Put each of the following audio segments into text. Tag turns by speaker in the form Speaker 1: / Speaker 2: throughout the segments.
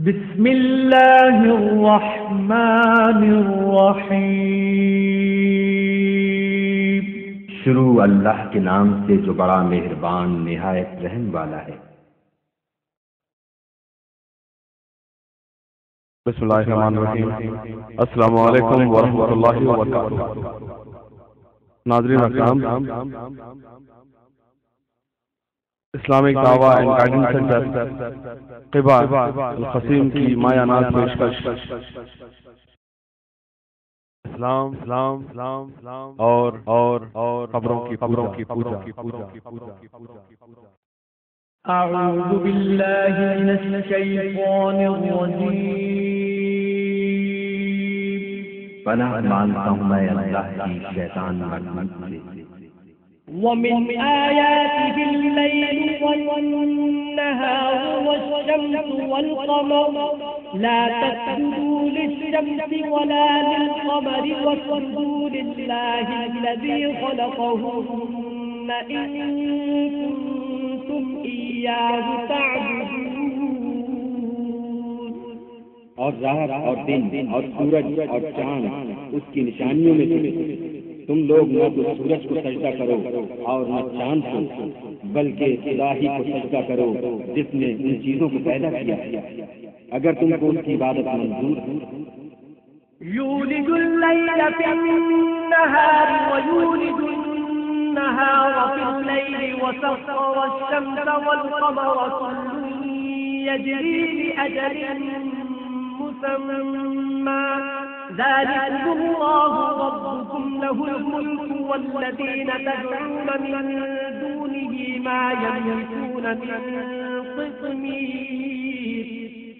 Speaker 1: بسم اللہ الرحمن الرحیم۔
Speaker 2: شروع اللہ کے نام سے جو بڑا مہربان نہایت رحم والا ہے۔
Speaker 3: بسم اللہ الرحمن الرحیم۔ السلام علیکم ورحمۃ اللہ وبرکاتہ۔ ناظرین اکرام، اسلامک دعویٰ اینڈ گائیڈنس سینٹر قبا القصیم کی مایا ناز پیشکش اسلام اور قبروں کی پوجا۔
Speaker 1: اعوذ باللہ من الشیطان الرجیم۔
Speaker 2: پناہ مانگتا ہوں میں اللہ کی شیطان مردود سے۔
Speaker 1: ومن آياته الليل والنهار والشمس والقمر لا تسجدوا للشمس ولا للقمر واسجدوا لله الذي خلقهن إن كنتم إياه تعبدون۔
Speaker 4: اور رات اور دن اور سورج اور چاند اس کی نشانیوں میں سے تم لوگ نہ تو سورج کو سجدہ کرو اور نہ چاند کو، بلکہ خدا ہی کو سجدہ کرو جس نے ان چیزوں کو پیدا کیا اگر تم کو ان کی عبادت منظور ہے۔
Speaker 1: یولج اللیل فی النہار ویولج النہار فی اللیل وسخر الشمس والقمر كل یجری لأجل مسمى ذلكم الله ربكم له الملك والذين تدعون من دونه ما يملكون من قطمير۔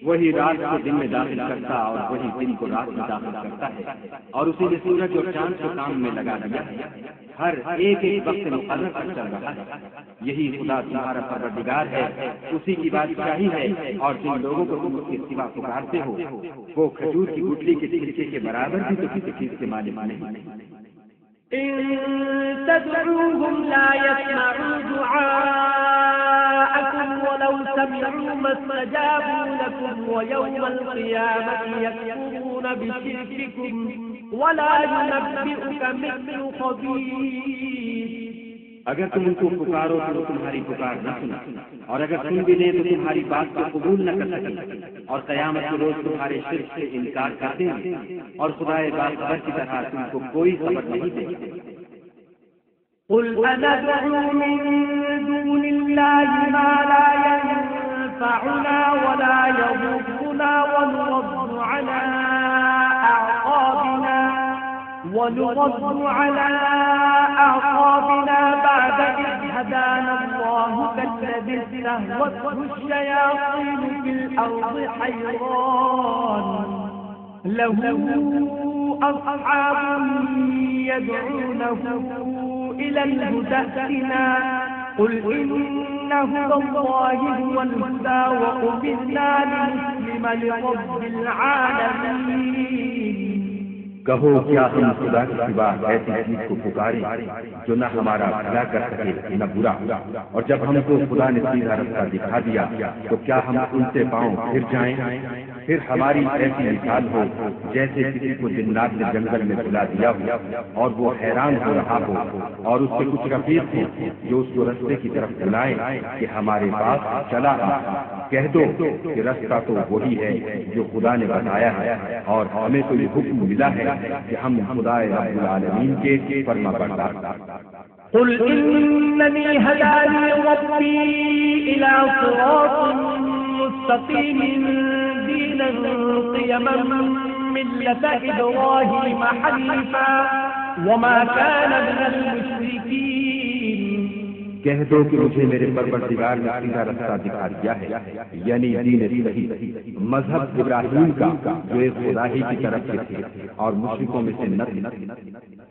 Speaker 4: وہی رات کو دن میں داخل کرتا اور وہی دن کو رات میں داخل کرتا ہے، اور اسی نے سورج اور چاند کو کام میں لگا دیا ہے، ہر ایک وقت مقرر پر چل رہا ہے۔ یہی خدا تمہارا پروردگار ہے، اسی کی بادشاہی ہے، اور جن لوگوں کو تم اس کے سوا پکارتے ہو وہ کھجور کی گٹلی کے چھلکے کے برابر بھی تو کسی چیز کے مالک نہیں۔
Speaker 1: إن تدعوهم لا يسمعوا دعاءكم ولو سمعوا ما استجابوا لكم ويوم القيامة يكفرون بشرككم ولا ينبئك مثل خبير۔
Speaker 4: اگر تم ان کو پکارو تو تمہاری پکار نہ سنا، اور اگر سن بھی لیں تو تمہاری بات کو قبول نہ کر سکیں، اور قیامت کے روز تمہارے شرک سے انکار کر دیں گے، اور خدائے باخبر کی طرح تم کو کوئی خبر نہیں دے گی۔
Speaker 1: قل أندعو من دون الله ما لا ينفعنا ولا يضرنا ونرد على أعقابنا بعد إذ هدانا الله كالذي استهوته الشياطين في الأرض حيران له أصحاب يدعونه إلى الهدى ائتنا قل إن هدى الله هو الهدى وأمرنا لنسلم لرب العالمين۔
Speaker 2: کہو کیا ہم خدا کے سوا ایسی چیز کو پکاریں جو نہ ہمارا بھلا کر سکے نہ برا، اور جب ہم کو خدا نے سیدھا رستہ دکھا دیا تو کیا ہم ان سے پاؤں پھر جائیں؟ پھر ہماری ایسی مثال ہو جیسے کسی کو جنات نے جنگل میں بلا دیا ہو اور وہ حیران ہو رہا ہو، اور اس کے کچھ رفیق ہو جو اس کو رستے کی طرف بلائیں کہ ہمارے پاس چلا آ۔ کہہ دو کہ رستہ تو وہی ہے جو خدا نے بتایا ہے، اور ہمیں تو یہ حکم ملا ہے کہ ہم خدا رب العالمین کے فرما بردار۔
Speaker 1: قل إنني هداني ربي إلى صراط مستقيم دينا قيما ملة إبراهيم حنيفا وما كان من المشركين۔
Speaker 2: کہہ دو کہ مجھے میرے پروردگار نے سیدھا رستہ دکھا دیا ہے، یعنی دین صحیح، مذہب ابراہیم کا جو ایک خدا ہی کی طرف سے تھے اور مشرکوں میں سے نہ تھے۔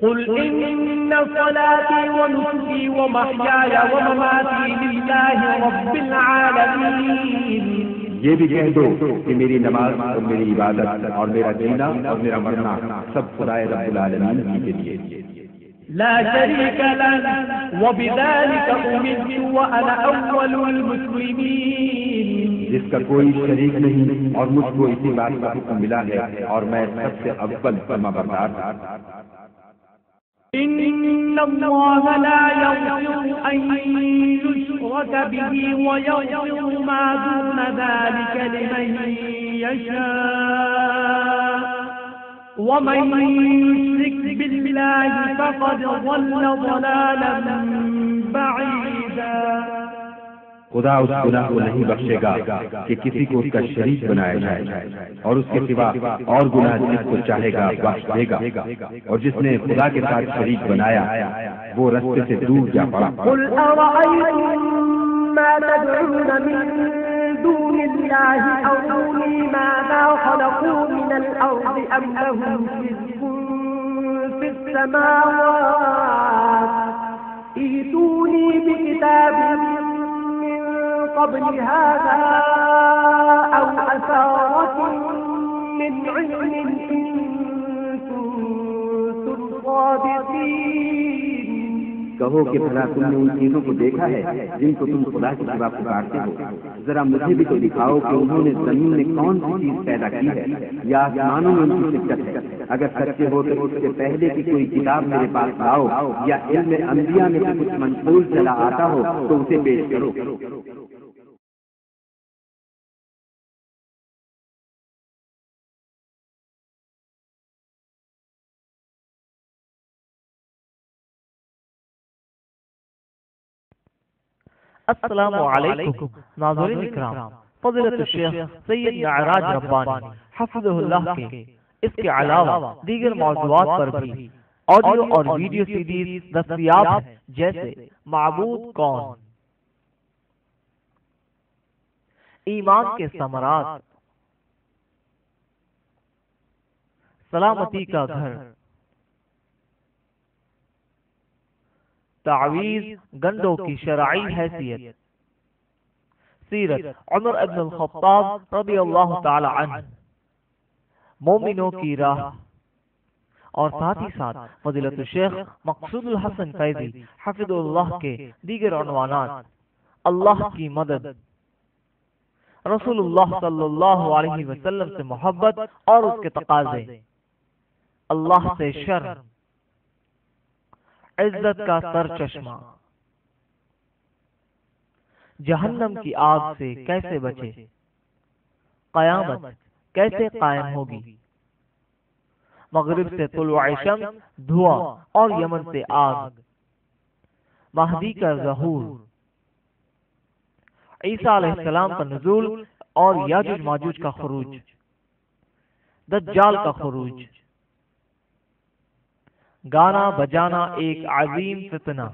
Speaker 1: قل إن صلاتي ونسكي ومحياي ومماتي لله رب العالمين۔
Speaker 2: یہ بھی کہہ دو کہ میری نماز اور میری عبادت اور میرا جینا اور میرا مرنا سب خدا رب العالمین کے لیے۔
Speaker 1: لا شريك له وبذلك أمرت وأنا أول المسلمين۔
Speaker 2: جس کا کوئی شریک نہیں، اور مجھ کو اسی بات کا حکم ملا ہے اور میں سب سے اول فرما بردار ہوں۔
Speaker 1: إن الله لا يغفر أن يشرك به ويغفر ما دون ذلك لمن يشاء ومن يشرك بالله فقد ضل ضلالا بعيدا۔
Speaker 2: خدا اس گناہ کو نہیں بخشے گا کہ کسی کو اس کا شریک بنایا جائے، اور اس کے سوا اور گناہ جس کو چاہے گا بخش دے گا، اور جس نے خدا کے ساتھ شریک بنایا وہ رستے سے دور جا پڑا۔
Speaker 1: قل أرأيتم ما تدعون من دون الله أروني ماذا خلقوا من الأرض أم لهم شرك في السماوات ائتوني بكتاب قبل هذا أو أثارة من علم إن كنتم صادقين۔
Speaker 4: کہو کہ بھلا تم نے ان چیزوں کو دیکھا ہے جن کو تم خدا کے سوا پکارتے ہو؟ ذرا مجھے بھی تو دکھاؤ کہ انہوں نے زمین میں کون سی چیز پیدا کی ہے یا آسمانوں میں ان کی شرکت ہے۔ اگر سچے ہو تو اس سے پہلے کی کوئی کتاب میرے پاس لاؤ، یا علم انبیاء میں سے کچھ منقول چلا آتا ہو تو اسے پیش کرو۔
Speaker 5: السلام علیکم ناظرین اکرام، فضیلت الشیخ سید معراج ربانی حفظہ اللہ کے اس کے علاوہ دیگر موضوعات پر بھی آڈیو اور ویڈیو سیڈیز دستیاب ہیں، جیسے معبود کون، ایمان کے ثمرات، سلامتی کا گھر، تعویذ گنڈوں کی شرعی حیثیت، سیرت عمر ابن الخطاب رضی اللہ تعالی عنہ، مومنوں کی راہ، اور ساتھ ہی ساتھ فضیلت الشیخ مقصود الحسن فیضی حفظ اللہ کے دیگر عنوانات، اللہ کی مدد، رسول اللہ صلی اللہ علیہ وسلم سے محبت اور اس کے تقاضے، اللہ سے شرم، عزت کا سر چشمہ، جہنم کی آگ سے کیسے بچے، قیامت کیسے قائم ہوگی، مغرب سے طلوع شمس دھواں اور یمن سے آگ، مہدی کا ظہور، عیسیٰ علیہ السلام کا نزول اور یاجوج ماجوج کا خروج، دجال کا خروج، گانا بجانا ایک عظیم فتنہ،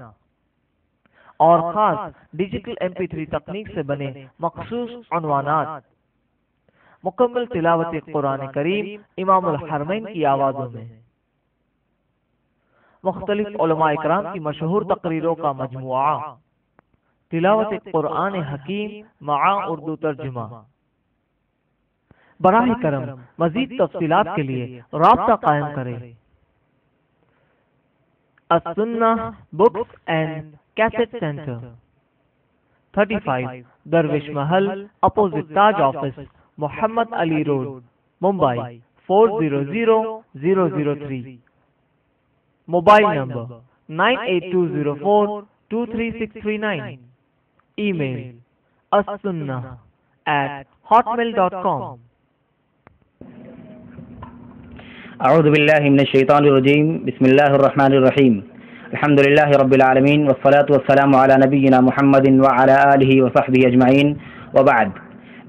Speaker 5: اور خاص ڈیجیٹل MP3 تکنیک سے بنے مخصوص عنوانات، مکمل تلاوت قرآن کریم امام الحرمین کی آوازوں میں، مختلف علماء اکرام کی مشہور تقریروں کا مجموعہ، تلاوت قرآن حکیم مع اردو ترجمہ۔ براہ کرم مزید تفصیلات کے لیے رابطہ قائم کریں۔ السنہ بکس اینڈ کیسٹ سینٹر، 35 درویش محل اپوزٹ تاج آفس، محمد علی روڈ، ممبئی 400003۔ Mobile number 9820423639۔ ای میل السنہ@hotmail.com۔
Speaker 6: اعوذ باللہ من الشیطان الرجیم، بسم اللہ الرحمن الرحیم، الحمد للہ رب العالمین، والصلاة والسلام علی نبینا محمد وعلی آلہ وصحبہ اجمعین، وبعد۔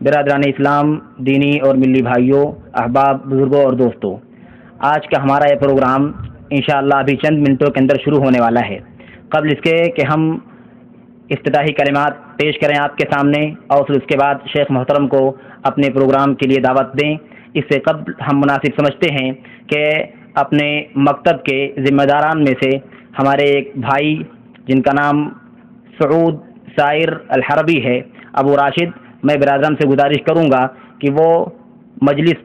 Speaker 6: برادران اسلام، دینی اور ملی بھائیوں، احباب، بزرگوں اور دوستوں، آج کا ہمارا یہ پروگرام انشاءاللہ ابھی چند منٹوں کے اندر شروع ہونے والا ہے۔ قبل اس کے کہ ہم افتتاحی کلمات پیش کریں آپ کے سامنے، اور پھر اس کے بعد شیخ محترم کو اپنے پروگرام کے لیے دعوت دیں، اس سے قبل ہم مناسب سمجھتے ہیں کہ اپنے مکتب کے ذمہ داران میں سے ہمارے ایک بھائی جن کا نام سعود سائر الحربی ہے، ابو راشد، میں برادران سے گزارش کروں گا کہ وہ مجلس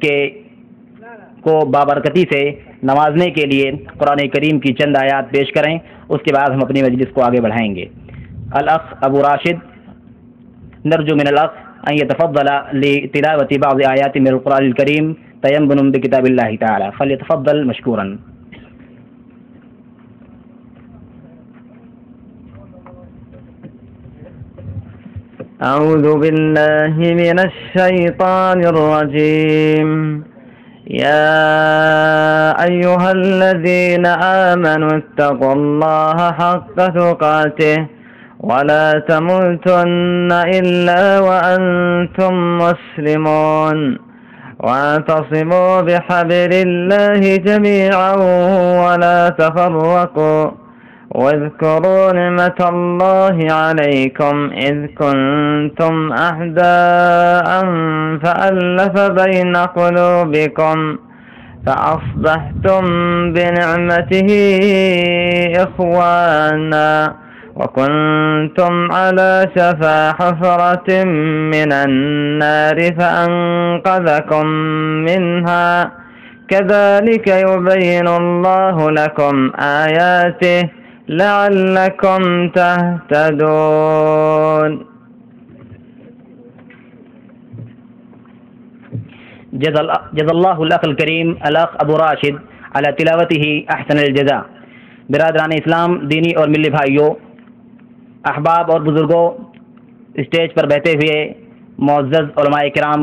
Speaker 6: کو بابرکتی سے نوازنے کے لیے قرآن کریم کی چند آیات پیش کریں، اس کے بعد ہم اپنی مجلس کو آگے بڑھائیں گے۔ الاخ ابو راشد، نرجو من الاخ أن يتفضل لتلاوة بعض آيات من القرآن الكريم تيمنا بكتاب الله تعالى، فليتفضل مشكورا.
Speaker 7: أعوذ بالله من الشيطان الرجيم. يا أيها الذين آمنوا اتقوا الله حق تقاته ولا تموتن إلا وأنتم مسلمون واعتصموا بحبل الله جميعا ولا تفرقوا واذكروا نعمة الله عليكم إذ كنتم أعداء فألف بين قلوبكم فأصبحتم بنعمته إخوانا وكنتم على شفا حفرة من النار فأنقذكم منها كذلك يبين الله لكم آياته لعلكم تهتدون.
Speaker 6: جزا اللہ الاخ الکریم الاخ ابو راشد علی تلاوتہ احسن الجزا. برادران اسلام، دینی اور ملی بھائیوں، احباب اور بزرگوں، اسٹیج پر بیٹھے ہوئے معزز علماء کرام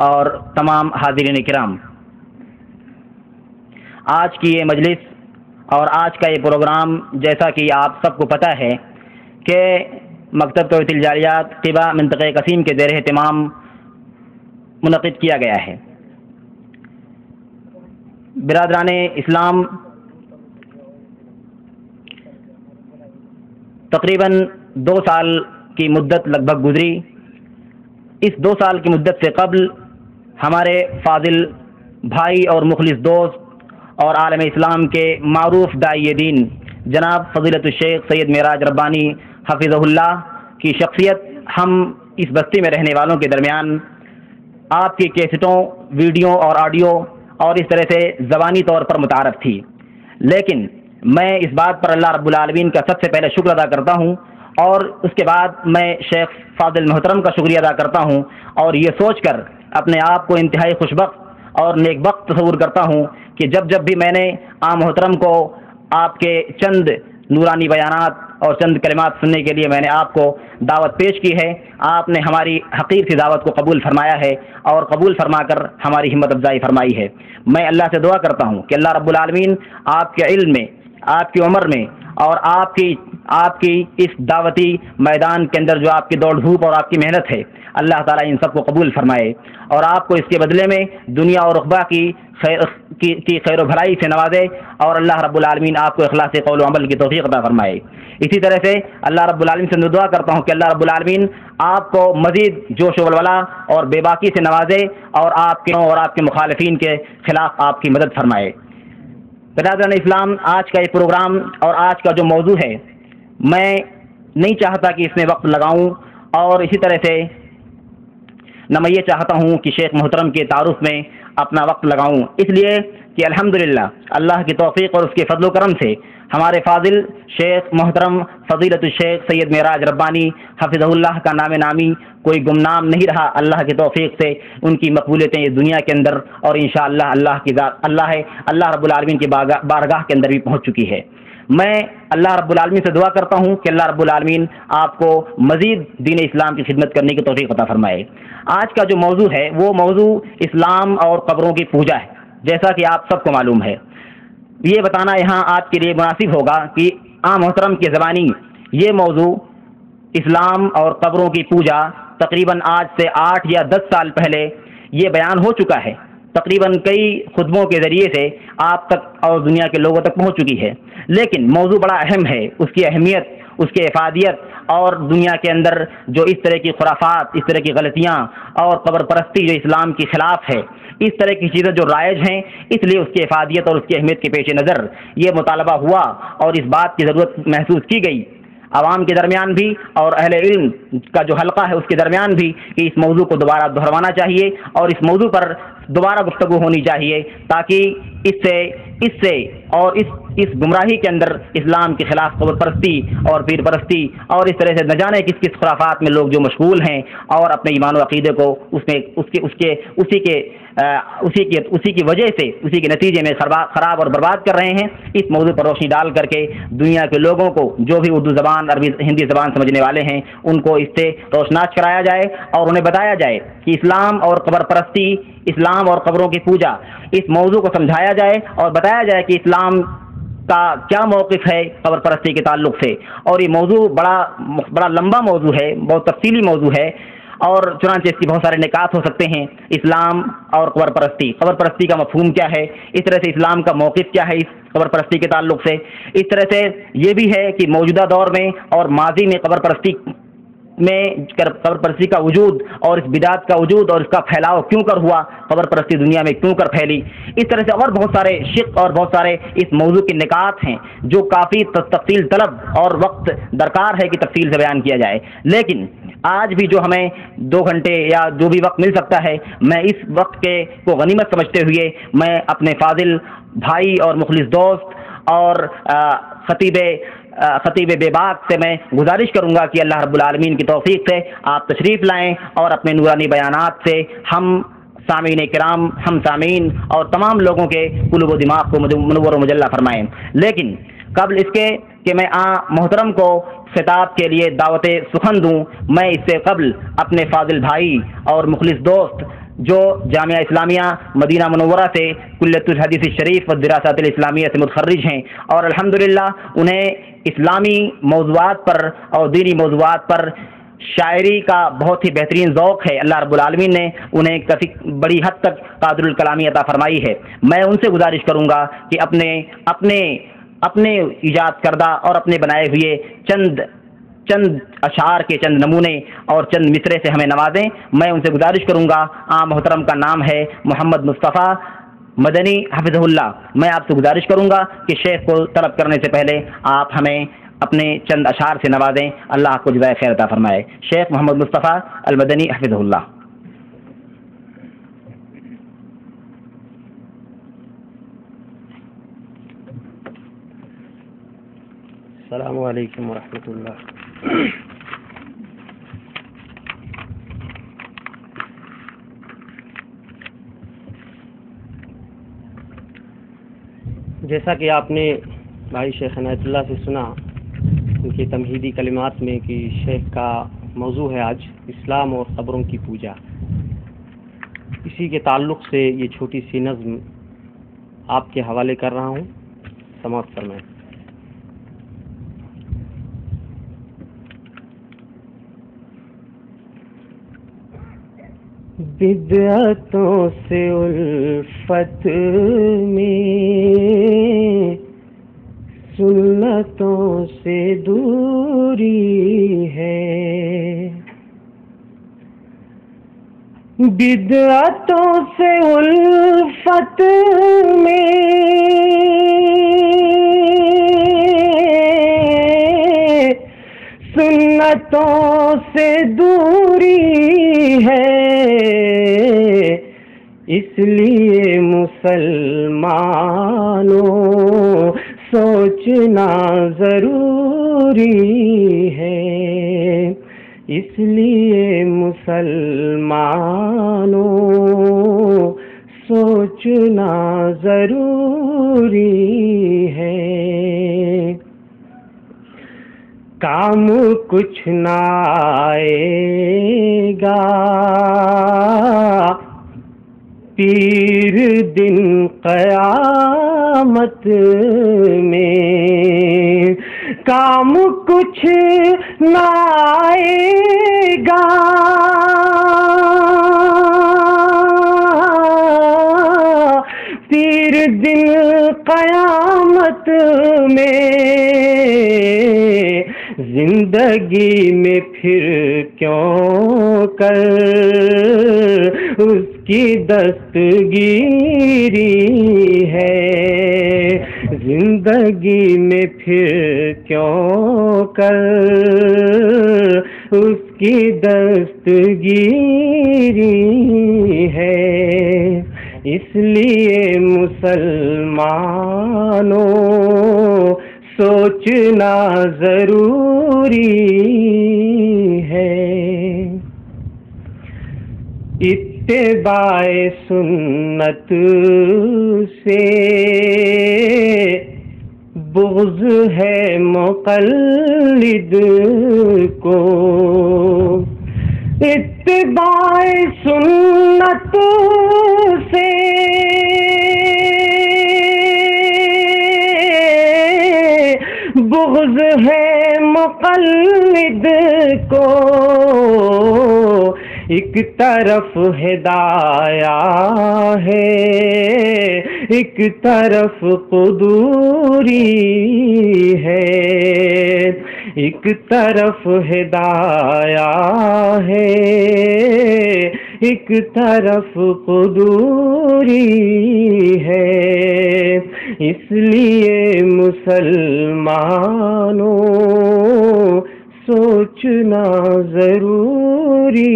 Speaker 6: اور تمام حاضرین کرام، آج کی یہ مجلس اور آج کا یہ پروگرام جیسا کہ آپ سب کو پتہ ہے کہ مکتب توحید الجالیات طبا منطقہ قسیم کے زیر اہتمام منعقد کیا گیا ہے. برادران اسلام، تقریباً 2 سال کی مدت لگ بھگ گزری. اس 2 سال کی مدت سے قبل ہمارے فاضل بھائی اور مخلص دوست اور عالم اسلام کے معروف داعی دین جناب فضیلت الشیخ سید معراج ربانی حفظہ اللہ کی شخصیت ہم اس بستی میں رہنے والوں کے درمیان آپ کی کیسٹوں، ویڈیو اور آڈیو اور اس طرح سے زبانی طور پر متعارف تھی. لیکن میں اس بات پر اللہ رب العالمین کا سب سے پہلے شکر ادا کرتا ہوں اور اس کے بعد میں شیخ فاضل محترم کا شکریہ ادا کرتا ہوں اور یہ سوچ کر اپنے آپ کو انتہائی خوشبخت اور نیک بخت تصور کرتا ہوں کہ جب بھی میں نے عام محترم کو آپ کے چند نورانی بیانات اور چند کلمات سننے کے لیے میں نے آپ کو دعوت پیش کی ہے، آپ نے ہماری حقیر سی دعوت کو قبول فرمایا ہے اور قبول فرما کر ہماری ہمت افزائی فرمائی ہے. میں اللہ سے دعا کرتا ہوں کہ اللہ رب العالمین آپ کے علم میں، آپ کی عمر میں اور آپ کی اس دعوتی میدان کے اندر جو آپ کی دوڑ دھوپ اور آپ کی محنت ہے، اللہ تعالیٰ ان سب کو قبول فرمائے اور آپ کو اس کے بدلے میں دنیا اور عقبہ کی خیر و بھلائی سے نوازے اور اللہ رب العالمین آپ کو اخلاص قول و عمل کی توفیق عطا فرمائے. اسی طرح سے اللہ رب العالمین سے دعا کرتا ہوں کہ اللہ رب العالمین آپ کو مزید جوش و ولولہ اور بے باکی سے نوازے اور آپ کے مخالفین کے خلاف آپ کی مدد فرمائے. برادران اسلام، آج کا یہ پروگرام اور آج کا جو موضوع ہے، میں نہیں چاہتا کہ اس میں وقت لگاؤں اور اسی طرح سے نہ میں یہ چاہتا ہوں کہ شیخ محترم کے تعارف میں اپنا وقت لگاؤں، اس لیے کہ الحمدللہ اللہ کی توفیق اور اس کے فضل و کرم سے ہمارے فاضل شیخ محترم فضیلت الشیخ سید معراج ربانی حفظہ اللہ کا نام نامی کوئی گمنام نہیں رہا. اللہ کی توفیق سے ان کی مقبولیتیں اس دنیا کے اندر اور انشاءاللہ اللہ رب العالمین کی بارگاہ کے اندر بھی پہنچ چکی ہے. میں اللہ رب العالمین سے دعا کرتا ہوں کہ اللہ رب العالمین آپ کو مزید دین اسلام کی خدمت کرنے کی توفیق عطا فرمائے. آج کا جو موضوع ہے وہ موضوع اسلام اور قبروں کی پوجا ہے. جیسا کہ آپ سب کو معلوم ہے، یہ بتانا یہاں آپ کے لیے مناسب ہوگا کہ عام محترم کی زبانی یہ موضوع اسلام اور قبروں کی پوجا تقریباً آج سے 8 یا 10 سال پہلے یہ بیان ہو چکا ہے. تقریباً کئی خطبوں کے ذریعے سے آپ تک اور دنیا کے لوگوں تک پہنچ چکی ہے، لیکن موضوع بڑا اہم ہے. اس کی اہمیت، اس کی افادیت اور دنیا کے اندر جو اس طرح کی خرافات، اس طرح کی غلطیاں اور قبر پرستی جو اسلام کی خلاف ہے، اس طرح کی چیزیں جو رائج ہیں، اس لیے اس کی افادیت اور اس کی اہمیت کے پیش نظر یہ مطالبہ ہوا اور اس بات کی ضرورت محسوس کی گئی عوام کے درمیان بھی اور اہل علم کا جو حلقہ ہے اس کے درمیان بھی کہ اس موضوع کو دوبارہ دہروانا چاہیے اور اس موضوع پر دوبارہ گفتگو ہونی چاہیے تاکہ اس سے اور اس گمراہی کے اندر اسلام کے خلاف قبر پرستی اور پیر پرستی اور اس طرح سے نہ جانے کس کس خرافات میں لوگ جو مشغول ہیں اور اپنے ایمان و عقیدے کو اسی کی وجہ سے اسی کے نتیجے میں خراب اور برباد کر رہے ہیں، اس موضوع پر روشنی ڈال کر کے دنیا کے لوگوں کو جو بھی اردو زبان عربی ہندی زبان سمجھنے والے ہیں ان کو اس سے روشناس کرایا جائے اور انہیں بتایا جائے کہ اسلام اور قبر پرستی، اسلام اور قبروں کی پوجا، اس موضوع کو سمجھایا جائے اور بتایا جائے کہ اسلام کا کیا موقف ہے قبر پرستی کے تعلق سے۔ اور یہ موضوع بڑا لمبا موضوع ہے، بہت تفصیلی موضوع ہے، اور چنانچہ اس کی بہت سارے نکات ہو سکتے ہیں۔ اسلام اور قبر پرستی کا مفہوم کیا ہے، اس طرح سے اسلام کا موقف کیا ہے اس قبر پرستی کے تعلق سے، اس طرح سے یہ بھی ہے کہ موجودہ دور میں اور ماضی میں قبر پرستی کا وجود اور اس بدعت کا وجود اور اس کا پھیلاؤ کیوں کر ہوا، قبر پرستی دنیا میں کیوں کر پھیلی، اس طرح سے اور بہت سارے شق اور بہت سارے اس موضوع کے نکات ہیں جو کافی تفصیل طلب اور وقت درکار ہے کہ تفصیل سے بیان کیا جائے۔ لیکن آج بھی جو ہمیں 2 گھنٹے یا جو بھی وقت مل سکتا ہے، میں اس وقت کو غنیمت سمجھتے ہوئے میں اپنے فاضل بھائی اور مخلص دوست اور خطیب بے باک سے میں گزارش کروں گا کہ اللہ رب العالمین کی توفیق سے آپ تشریف لائیں اور اپنے نورانی بیانات سے ہم سامعین کرام، ہم سامعین اور تمام لوگوں کے قلوب و دماغ کو منور و مجلہ فرمائیں۔ لیکن قبل اس کے کہ میں محترم کو خطاب کے لیے دعوت سخن دوں، میں اس سے قبل اپنے فاضل بھائی اور مخلص دوست جو جامعہ اسلامیہ مدینہ منورہ سے کلیۃ الحدیث الشریف و دراسات الاسلامیہ سے متخرج ہیں اور الحمدللہ انہیں اسلامی موضوعات پر اور دینی موضوعات پر شاعری کا بہت ہی بہترین ذوق ہے۔ اللہ رب العالمین نے انہیں کافی بڑی حد تک قادر الکلامی عطا فرمائی ہے۔ میں ان سے گزارش کروں گا کہ اپنے ایجاد کردہ اور اپنے بنائے ہوئے چند اشعار کے چند نمونے اور چند مصرے سے ہمیں نوازیں۔ میں ان سے گزارش کروں گا، محترم کا نام ہے محمد مصطفیٰ مدنی حفظہ اللہ۔ میں آپ سے گزارش کروں گا کہ شیخ کو طلب کرنے سے پہلے آپ ہمیں اپنے چند اشعار سے نوازیں۔ اللہ آپ کو جزائے خیر عطا فرمائے۔ شیخ محمد مصطفیٰ المدنی حفظہ اللہ۔
Speaker 8: السلام علیکم ورحمۃ اللہ۔ جیسا کہ آپ نے بھائی شیخ عنایت اللہ سے سنا ان کے تمہیدی کلمات میں کہ شیخ کا موضوع ہے آج اسلام اور قبروں کی پوجا، اسی کے تعلق سے یہ چھوٹی سی نظم آپ کے حوالے کر رہا ہوں، سماعت فرمائیں۔
Speaker 1: بدعتوں سے الفت میں، سنتوں سے دوری ہے، بدعتوں سے الفت میں، سنتوں سے دوری ہے، اس لیے مسلمانوں سوچنا ضروری ہے، اس لیے مسلمانوں سوچنا ضروری ہے، کام کچھ نہ آئے گا پیر دن قیامت میں، کام کچھ نہ آئے گا پیر دن قیامت میں، زندگی میں پھر کیوں کر اس کی دستگیری ہے، زندگی میں پھر کیوں کر اس کی دستگیری ہے، اس لیے مسلمانوں سوچنا ضروری ہے، اتباع سنت سے بغض ہے مقلد کو، اتباع سنت سے بغض ہے مقلد کو، ایک طرف ہدایہ ہے ایک طرف قدوری ہے، ایک طرف ہدایہ ہے ایک طرف قدوری ہے، اس لیے مسلمانوں سوچنا ضروری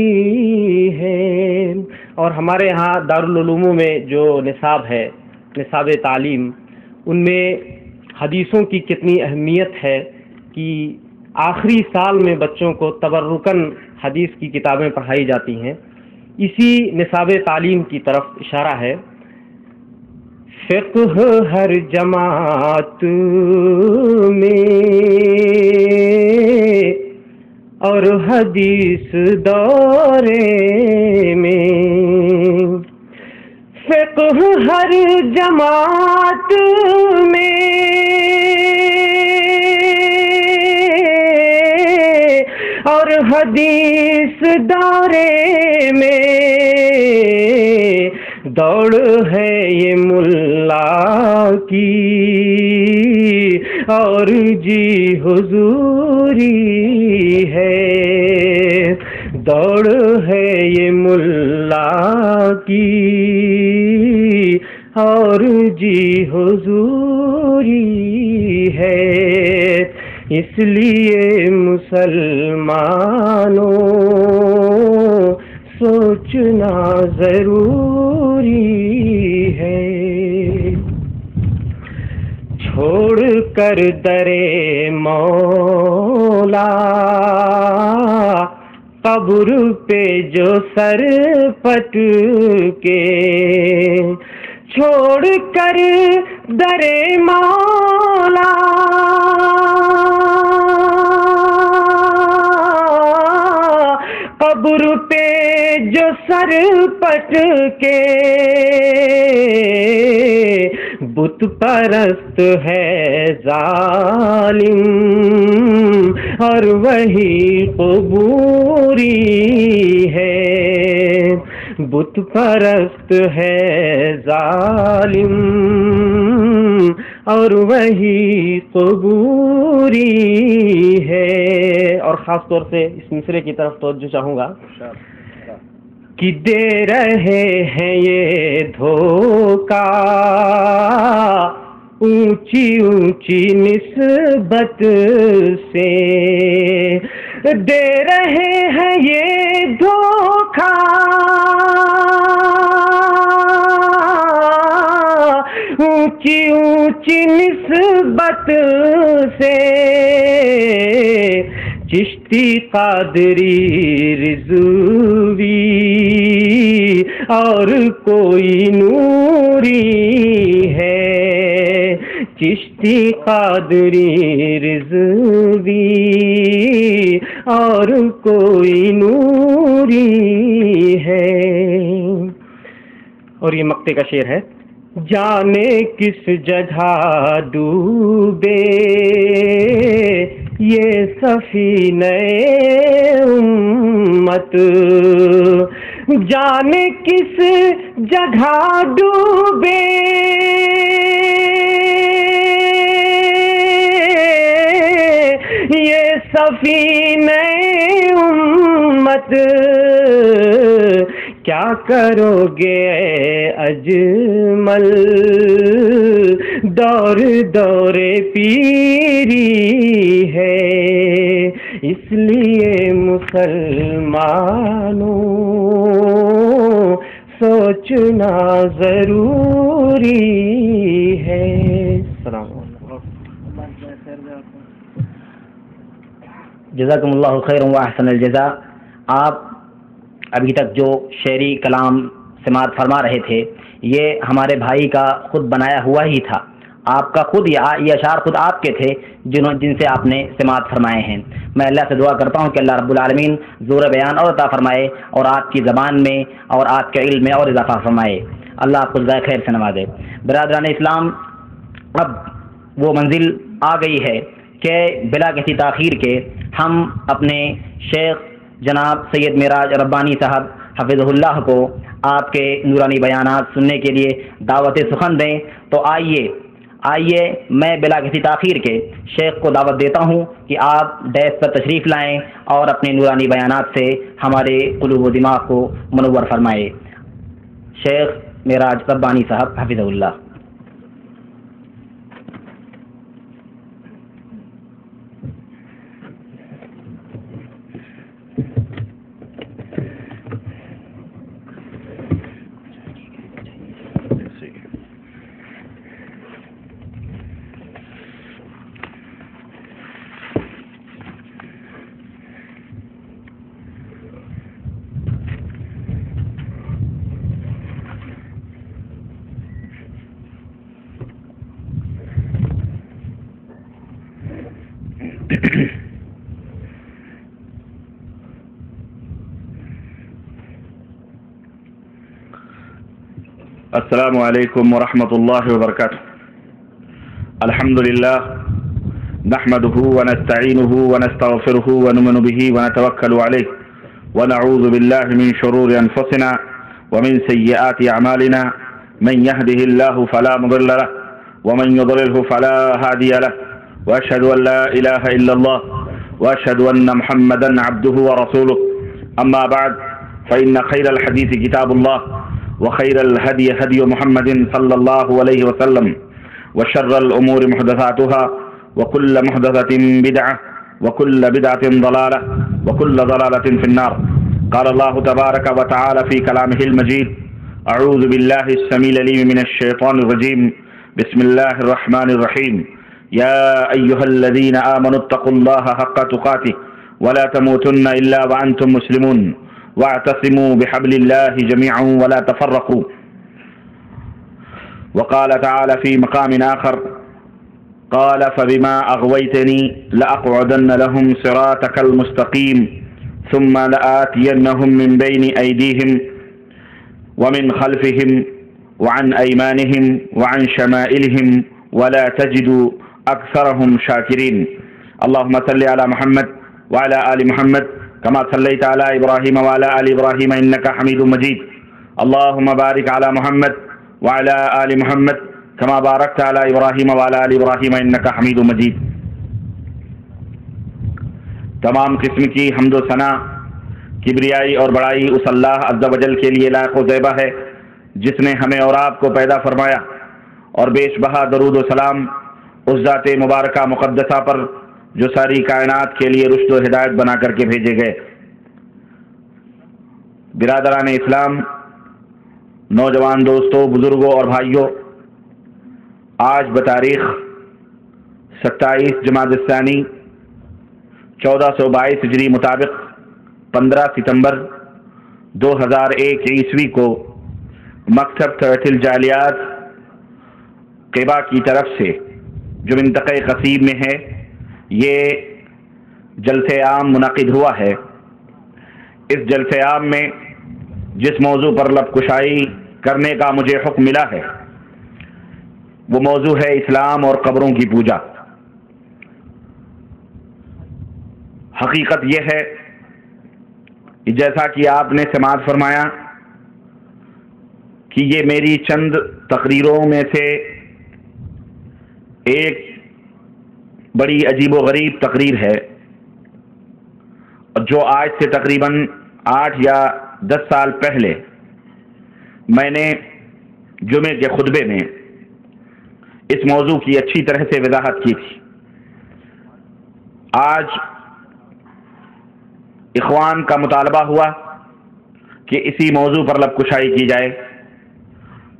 Speaker 1: ہے۔ اور ہمارے ہاں دارالعلوموں میں جو نصاب ہے، نصاب تعلیم، ان میں حدیثوں کی کتنی اہمیت ہے کہ آخری سال میں بچوں کو تبرکاً حدیث کی کتابیں پڑھائی جاتی ہیں۔ اسی نصاب تعلیم کی طرف اشارہ ہے۔ فقہ ہر جماعت میں اور حدیث دورے میں، فقہ ہر جماعت میں اور حدیث دورے میں، دوڑ ہے یہ ملا کی اور جی حضوری ہے، دوڑ ہے یہ ملا کی اور جی حضوری ہے، اس لیے مسلمانوں سوچنا ضروری ہے۔ چھوڑ کر درے مولا قبر پہ جو سر پٹ کے، چھوڑ کر درے مولا قبر پہ جو سر پٹ کے، بت پرست ہے ظالم اور وہی قبوری ہے، بت پرست ہے ظالم اور وہی قبوری ہے۔ اور خاص طور سے اس مصرے کی طرف توجہ چاہوں گا کہ دے رہے ہیں یہ دھوکہ اونچی اونچی نسبت سے، دے رہے ہیں یہ دھوکہ اونچی اونچی نسبت سے، چشتی قادری رضوی اور کوئی نوری ہے، چشتی قادری رضوی اور کوئی نوری ہے۔ اور یہ مقطع کا شعر ہے۔ جانے کس جگہ ڈوبے یہ سفینہ امت، جانے کس جگہ ڈوبے یہ سفینہ امت، کیا کرو گے اجمل دور دور پیری ہے، اس لیے مسلمانوں سوچ سوچنا ضروری ہے. السلام علیکم.
Speaker 6: جزاکم اللہ خیر و احسن الجزاء. آپ ابھی تک جو شعری کلام سماعت فرما رہے تھے یہ ہمارے بھائی کا خود بنایا ہوا ہی تھا. آپ کا خود یہ اشعار خود آپ کے تھے جن سے آپ نے سماعت فرمائے ہیں. میں اللہ سے دعا کرتا ہوں کہ اللہ رب العالمین زور بیان اور عطا فرمائے اور آپ کی زبان میں اور آپ کے علم میں اور اضافہ فرمائے. اللہ آپ کو جزائے خیر سے نوازے. برادران اسلام، اب وہ منزل آ گئی ہے کہ بلا کسی تاخیر کے ہم اپنے شیخ جناب سید معراج ربانی صاحب حفظہ اللہ کو آپ کے نورانی بیانات سننے کے لیے دعوت سخن دیں. تو آئیے میں بلا کسی تاخیر کے شیخ کو دعوت دیتا ہوں کہ آپ ڈیس پر تشریف لائیں اور اپنے نورانی بیانات سے ہمارے قلوب و دماغ کو منور فرمائے. شیخ معراج ربانی صاحب حفظہ اللہ.
Speaker 9: السلام علیکم ورحمۃ اللہ وبرکاتہ. الحمد للہ نحمده ونستعینه ونستغفره ونؤمن به ونتوکل علیہ ونعوذ باللہ من شرور انفسنا ومن سیئات اعمالنا من يهده الله فلا مضل له ومن يضلله فلا هادي له واشهد ان لا اله الا الله واشهد ان محمدا عبده ورسوله. اما بعد فان خير الحديث كتاب الله وخير الهدي هدي محمد صلى الله عليه وسلم وشر الأمور محدثاتها وكل محدثة بدعة وكل بدعة ضلالة وكل ضلالة في النار. قال الله تبارك وتعالى في كلامه المجيد: أعوذ بالله السميع العليم من الشيطان الرجيم. بسم الله الرحمن الرحيم. يا أيها الذين آمنوا اتقوا الله حق تقاته ولا تموتن إلا وأنتم مسلمون واعتصموا بحبل الله جميعا ولا تفرقوا. وقال تعالى في مقام آخر: قال فبما أغويتني لأقعدن لهم صراطك المستقيم ثم لآتينهم من بين أيديهم ومن خلفهم وعن أيمانهم وعن شمائلهم ولا تجد أكثرهم شاكرين. اللهم صل على محمد وعلى آل محمد كما صليت على إبراهيم وعلى آل إبراهيم إنك حميد مجيد. اللهم بارك على محمد وعلى آل محمد كما باركت على إبراهيم وعلى آل إبراهيم إنك حميد مجيد. تمام قسم کی حمد و ثنا، کبریائی اور بڑائی اس اللہ عز و جل کے لیے لائق و زیبا ہے جس نے ہمیں اور آپ کو پیدا فرمایا، اور بیش بہا درود و سلام اس ذات مبارکہ مقدسہ پر جو ساری کائنات کے لیے رشد و ہدایت بنا کر کے بھیجے گئے. برادران اسلام، نوجوان دوستوں، بزرگوں اور بھائیوں، آج بتاریخ 27 جمادی الثانی 1422 ہجری مطابق 15 ستمبر 2001 عیسوی کو مکتب تحت الجالیات قبا کی طرف سے جو منطقہ قصیب میں ہے یہ جلسہ عام منعقد ہوا ہے. اس جلسہ عام میں جس موضوع پر لب کشائی کرنے کا مجھے حکم ملا ہے وہ موضوع ہے اسلام اور قبروں کی پوجا. حقیقت یہ ہے کہ جیسا کہ آپ نے سماعت فرمایا کہ یہ میری چند تقریروں میں سے ایک بڑی عجیب و غریب تقریر ہے، جو آج سے تقریباً 8 یا 10 سال پہلے میں نے جمعے کے خطبے میں اس موضوع کی اچھی طرح سے وضاحت کی تھی. آج اخوان کا مطالبہ ہوا کہ اسی موضوع پر لب کشائی کی جائے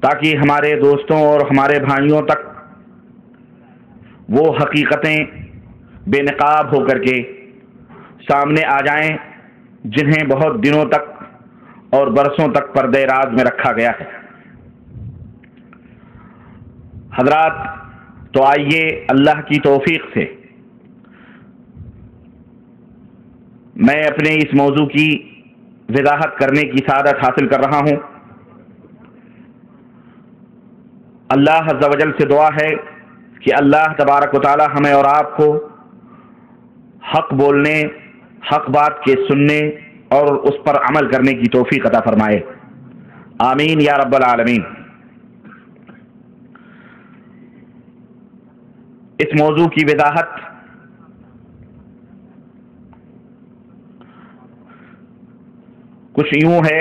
Speaker 9: تاکہ ہمارے دوستوں اور ہمارے بھائیوں تک وہ حقیقتیں بے نقاب ہو کر کے سامنے آ جائیں جنہیں بہت دنوں تک اور برسوں تک پردے راز میں رکھا گیا ہے۔ حضرات، تو آئیے اللہ کی توفیق سے میں اپنے اس موضوع کی وضاحت کرنے کی سعادت حاصل کر رہا ہوں۔ اللہ عز و جل سے دعا ہے کہ اللہ تبارک و تعالی ہمیں اور آپ کو حق بولنے، حق بات کے سننے اور اس پر عمل کرنے کی توفیق عطا فرمائے، آمین یا رب العالمین۔ اس موضوع کی وضاحت کچھ یوں ہے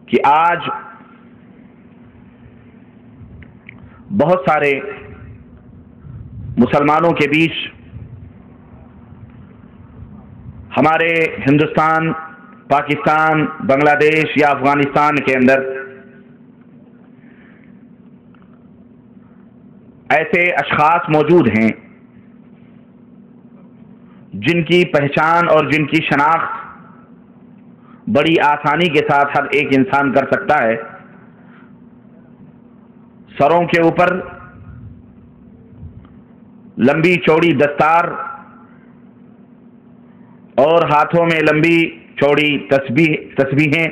Speaker 9: کہ آج بہت سارے مسلمانوں کے بیچ ہمارے ہندوستان، پاکستان، بنگلہ دیش یا افغانستان کے اندر ایسے اشخاص موجود ہیں جن کی پہچان اور جن کی شناخت بڑی آسانی کے ساتھ ہر ایک انسان کر سکتا ہے۔ سروں کے اوپر لمبی چوڑی دستار اور ہاتھوں میں لمبی چوڑی تسبیحیں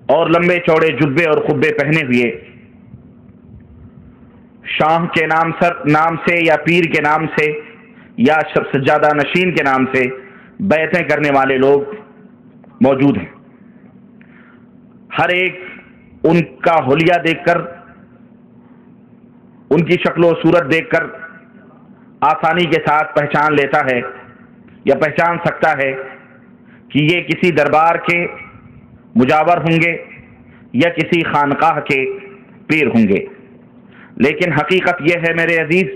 Speaker 9: اور لمبے چوڑے جبے اور قبے پہنے ہوئے، شاہ کے نام سے یا پیر کے نام سے یا سجادہ نشین کے نام سے بیعتیں کرنے والے لوگ موجود ہیں۔ ہر ایک ان کا حلیہ دیکھ کر، ان کی شکل و صورت دیکھ کر آسانی کے ساتھ پہچان لیتا ہے یا پہچان سکتا ہے کہ یہ کسی دربار کے مجاور ہوں گے یا کسی خانقاہ کے پیر ہوں گے۔ لیکن حقیقت یہ ہے میرے عزیز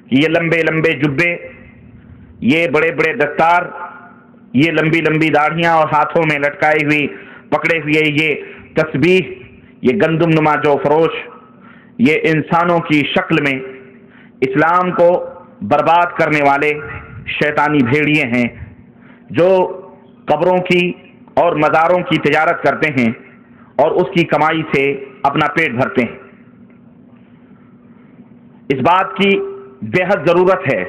Speaker 9: کہ یہ لمبے لمبے جبے، یہ بڑے بڑے دستار، یہ لمبی لمبی داڑھیاں اور ہاتھوں میں لٹکائی ہوئی پکڑے ہوئے یہ تسبیح، یہ گندم نما جو فروش، یہ انسانوں کی شکل میں اسلام کو برباد کرنے والے شیطانی بھیڑیے ہیں جو قبروں کی اور مزاروں کی تجارت کرتے ہیں اور اس کی کمائی سے اپنا پیٹ بھرتے ہیں۔ اس بات کی بے حد ضرورت ہے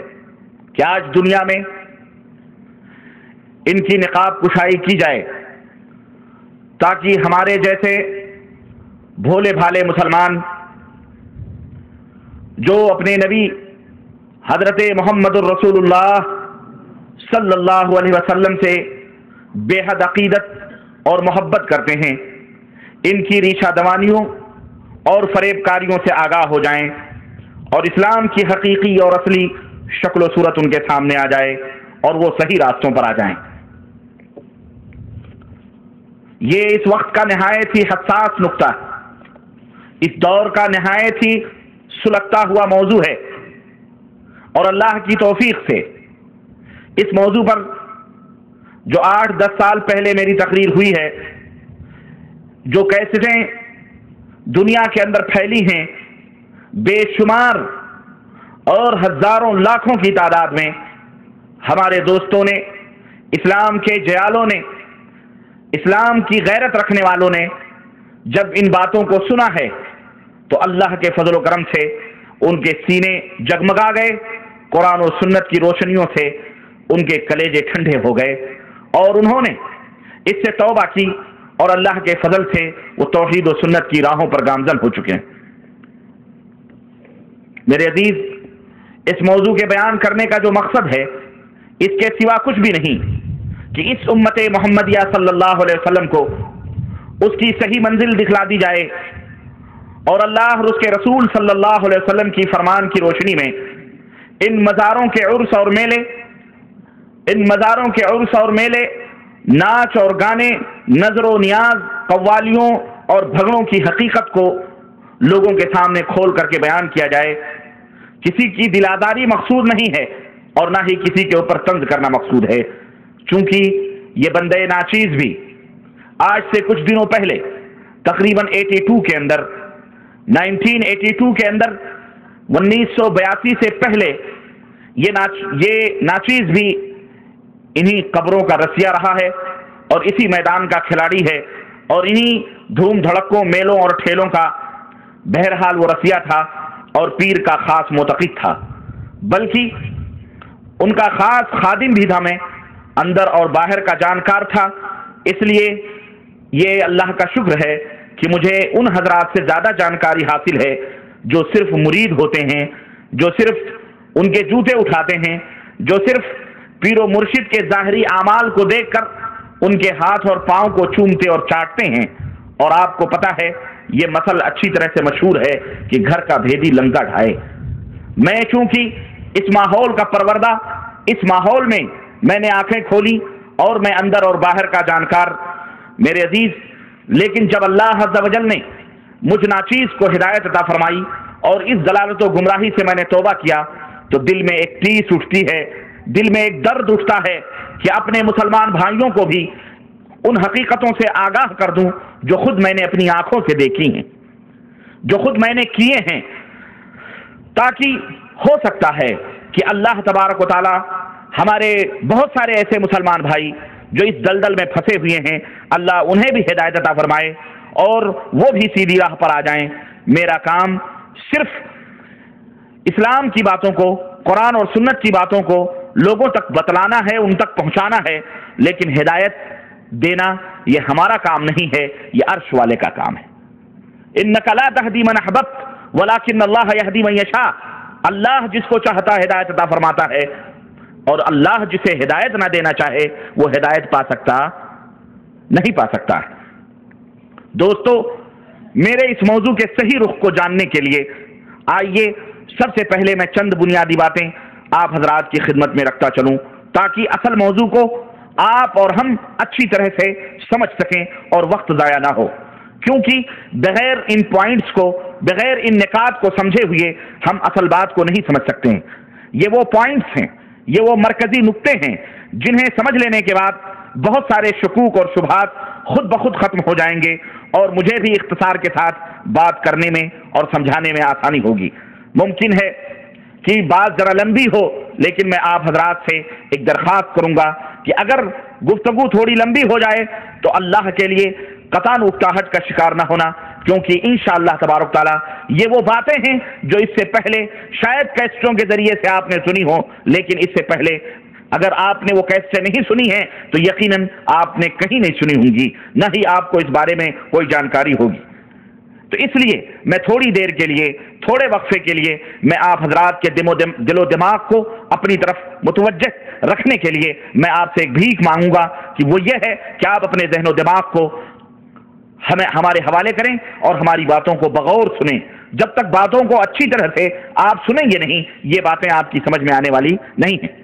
Speaker 9: کہ آج دنیا میں ان کی نقاب کشائی کی جائے تاکہ ہمارے جیسے بھولے بھالے مسلمان جو اپنے نبی حضرت محمد الرسول اللہ صلی اللہ علیہ وسلم سے بے حد عقیدت اور محبت کرتے ہیں، ان کی ریشہ دوانیوں اور فریب کاریوں سے آگاہ ہو جائیں اور اسلام کی حقیقی اور اصلی شکل و صورت ان کے سامنے آ جائے اور وہ صحیح راستوں پر آ جائیں۔ یہ اس وقت کا نہایت ہی حساس نقطہ، اس دور کا نہایت ہی سلگتا ہوا موضوع ہے، اور اللہ کی توفیق سے اس موضوع پر جو 8-10 سال پہلے میری تقریر ہوئی ہے، جو کیسٹیں دنیا کے اندر پھیلی ہیں، بے شمار اور ہزاروں لاکھوں کی تعداد میں ہمارے دوستوں نے، اسلام کے جیالوں نے، اسلام کی غیرت رکھنے والوں نے جب ان باتوں کو سنا ہے تو اللہ کے فضل و کرم سے ان کے سینے جگمگا گئے، قرآن و سنت کی روشنیوں سے ان کے کلیجے ٹھنڈے ہو گئے اور انہوں نے اس سے توبہ کی اور اللہ کے فضل سے وہ توحید و سنت کی راہوں پر گامزن ہو چکے ہیں۔ میرے عزیز، اس موضوع کے بیان کرنے کا جو مقصد ہے اس کے سوا کچھ بھی نہیں کہ اس امت محمدیہ صلی اللہ علیہ وسلم کو اس کی صحیح منزل دکھلا دی جائے اور اللہ اور اس کے رسول صلی اللہ علیہ وسلم کی فرمان کی روشنی میں ان مزاروں کے عرس اور میلے، ناچ اور گانے، نظر و نیاز، قوالیوں اور بھگڑوں کی حقیقت کو لوگوں کے سامنے کھول کر کے بیان کیا جائے۔ کسی کی دلاداری مقصود نہیں ہے اور نہ ہی کسی کے اوپر طنز کرنا مقصود ہے، چونکہ یہ بندے ناچیز بھی آج سے کچھ دنوں پہلے تقریباً 82 کے اندر 1982 کے اندر 1982 سے پہلے یہ ناچیز بھی انہی قبروں کا رسیا رہا ہے اور اسی میدان کا کھلاڑی ہے اور انہی دھوم دھڑکوں میلوں اور ٹھیلوں کا بہرحال وہ رسیا تھا اور پیر کا خاص معتقد تھا، بلکہ ان کا خاص خادم بھی تھا، میں اندر اور باہر کا جانکار تھا۔ اس لیے یہ اللہ کا شکر ہے کہ مجھے ان حضرات سے زیادہ جانکاری حاصل ہے جو صرف مرید ہوتے ہیں، جو صرف ان کے جوتے اٹھاتے ہیں، جو صرف پیر و مرشد کے ظاہری اعمال کو دیکھ کر ان کے ہاتھ اور پاؤں کو چومتے اور چاٹتے ہیں۔ اور آپ کو پتہ ہے یہ مثل اچھی طرح سے مشہور ہے کہ گھر کا بھیدی لنکا ڈھائے۔ میں چونکہ اس ماحول کا پروردہ، اس ماحول میں نے آنکھیں کھولی اور میں اندر اور باہر کا جانکار میرے عزیز، لیکن جب اللہ عز و جل نے مجھ ناچیز کو ہدایت عطا فرمائی اور اس ضلالت و گمراہی سے میں نے توبہ کیا تو دل میں ایک ٹیس اٹھتی ہے، دل میں ایک درد اٹھتا ہے کہ اپنے مسلمان بھائیوں کو بھی ان حقیقتوں سے آگاہ کر دوں جو خود میں نے اپنی آنکھوں سے دیکھی ہیں، جو خود میں نے کیے ہیں، تاکہ ہو سکتا ہے کہ اللہ تبارک و تعالی ہمارے بہت سارے ایسے مسلمان بھائی جو اس دلدل میں پھنسے ہوئے ہیں، اللہ انہیں بھی ہدایت عطا فرمائے اور وہ بھی سیدھی راہ پر آ جائیں۔ میرا کام صرف اسلام کی باتوں کو، قرآن اور سنت کی باتوں کو لوگوں تک بتلانا ہے، ان تک پہنچانا ہے، لیکن ہدایت دینا یہ ہمارا کام نہیں ہے، یہ عرش والے کا کام ہے۔ انک لا تہدی من احببت ولکن اللہ یہدی من یشاء، اللہ جس کو چاہتا ہے ہدایت عطا فرماتا ہے اور اللہ جسے ہدایت نہ دینا چاہے وہ ہدایت پا سکتا نہیں، پا سکتا ہے۔ دوستو، میرے اس موضوع کے صحیح رخ کو جاننے کے لیے آئیے سب سے پہلے میں چند بنیادی باتیں آپ حضرات کی خدمت میں رکھتا چلوں تاکہ اصل موضوع کو آپ اور ہم اچھی طرح سے سمجھ سکیں اور وقت ضائع نہ ہو، کیونکہ بغیر ان پوائنٹس کو، بغیر ان نکات کو سمجھے ہوئے ہم اصل بات کو نہیں سمجھ سکتے ہیں۔ یہ وہ پوائنٹس ہیں، یہ وہ مرکزی نقطے ہیں جنہیں سمجھ لینے کے بعد بہت سارے شکوک اور شبہات خود بخود ختم ہو جائیں گے اور مجھے بھی اختصار کے ساتھ بات کرنے میں اور سمجھانے میں آسانی ہوگی۔ ممکن ہے کہ بات ذرا لمبی ہو، لیکن میں آپ حضرات سے ایک درخواست کروں گا کہ اگر گفتگو تھوڑی لمبی ہو جائے تو اللہ کے لیے قطعاً اکتاہٹ کا شکار نہ ہونا، کیونکہ انشاءاللہ تبارک تعالیٰ یہ وہ باتیں ہیں جو اس سے پہلے شاید کیسٹوں کے ذریعے سے آپ نے سنی ہو، لیکن اس سے پہلے اگر آپ نے وہ کیسٹیں نہیں سنی ہیں تو یقیناً آپ نے کہیں نہیں سنی ہوں گی، نہ ہی آپ کو اس بارے میں کوئی جانکاری ہوگی۔ تو اس لیے میں تھوڑی دیر کے لیے، تھوڑے وقفے کے لیے میں آپ حضرات کے دل و دماغ کو اپنی طرف متوجہ رکھنے کے لیے میں آپ سے ایک بھیک مانگوں گا کہ وہ یہ ہے کہ آپ اپنے ذہن و دماغ کو ہمارے حوالے کریں اور ہماری باتوں کو بغور سنیں۔ جب تک باتوں کو اچھی طرح سے آپ سنیں گے نہیں، یہ باتیں آپ کی سمجھ میں آنے والی نہیں ہیں۔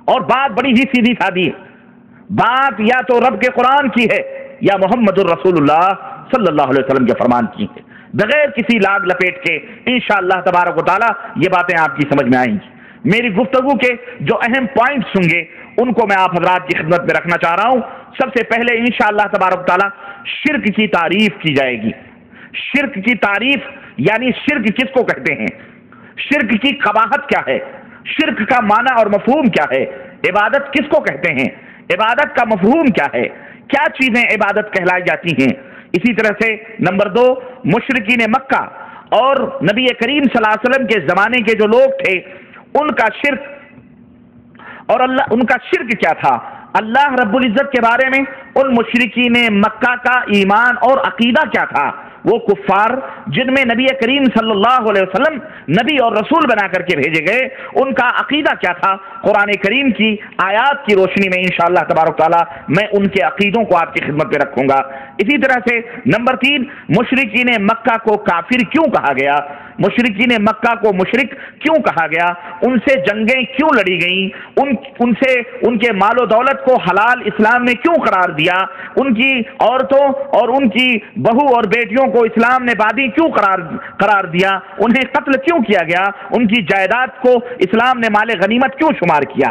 Speaker 9: اور بات بڑی ہی سیدھی سادی ہے، بات یا تو رب کے قرآن کی ہے یا محمد الرسول اللہ صلی اللہ علیہ وسلم کے فرمان کی ہے، بغیر کسی لاگ لپیٹ کے انشاءاللہ تبارک و تعالیٰ یہ باتیں آپ کی سمجھ میں آئیں گی۔ میری گفتگو کے جو اہم پوائنٹس ہوں گے ان کو میں آپ حضرات کی خدمت میں رکھنا چاہ رہا ہوں۔ سب سے پہلے انشاءاللہ تبارک و تعالیٰ شرک کی تعریف کی جائے گی۔ شرک کی تعریف یعنی شرک کس کو کہتے ہیں، شرک کی قباحت کیا ہے، شرک کا معنی اور مفہوم کیا ہے، عبادت کس کو کہتے ہیں، عبادت کا مفہوم کیا ہے، کیا چیزیں عبادت کہلائی جاتی ہیں۔ اسی طرح سے نمبر 2، مشرکین مکہ اور نبی کریم صلی اللہ علیہ وسلم کے زمانے کے جو لوگ تھے ان کا شرک اور ان کا شرک کیا تھا۔ اللہ رب العزت کے بارے میں ان مشرکین مکہ کا ایمان اور عقیدہ کیا تھا، وہ کفار جن میں نبی کریم صلی اللہ علیہ وسلم نبی اور رسول بنا کر کے بھیجے گئے، ان کا عقیدہ کیا تھا۔ قرآن کریم کی آیات کی روشنی میں انشاءاللہ تبارک تعالیٰ میں ان کے عقیدوں کو آپ کی خدمت میں رکھوں گا۔ اسی طرح سے نمبر 3، مشرکین مکہ کو کافر کیوں کہا گیا، مشرکین مکہ کو مشرک کیوں کہا گیا، ان سے جنگیں کیوں لڑی گئیں، ان کے مال و دولت کو حلال اسلام نے کیوں قرار دیا، ان کی عورتوں اور ان کی بہو اور بیٹیوں کو اسلام نے بادی کیوں قرار دیا، انہیں قتل کیوں کیا گیا، ان کی جائیداد کو اسلام نے مال غنیمت کیوں شمار کیا۔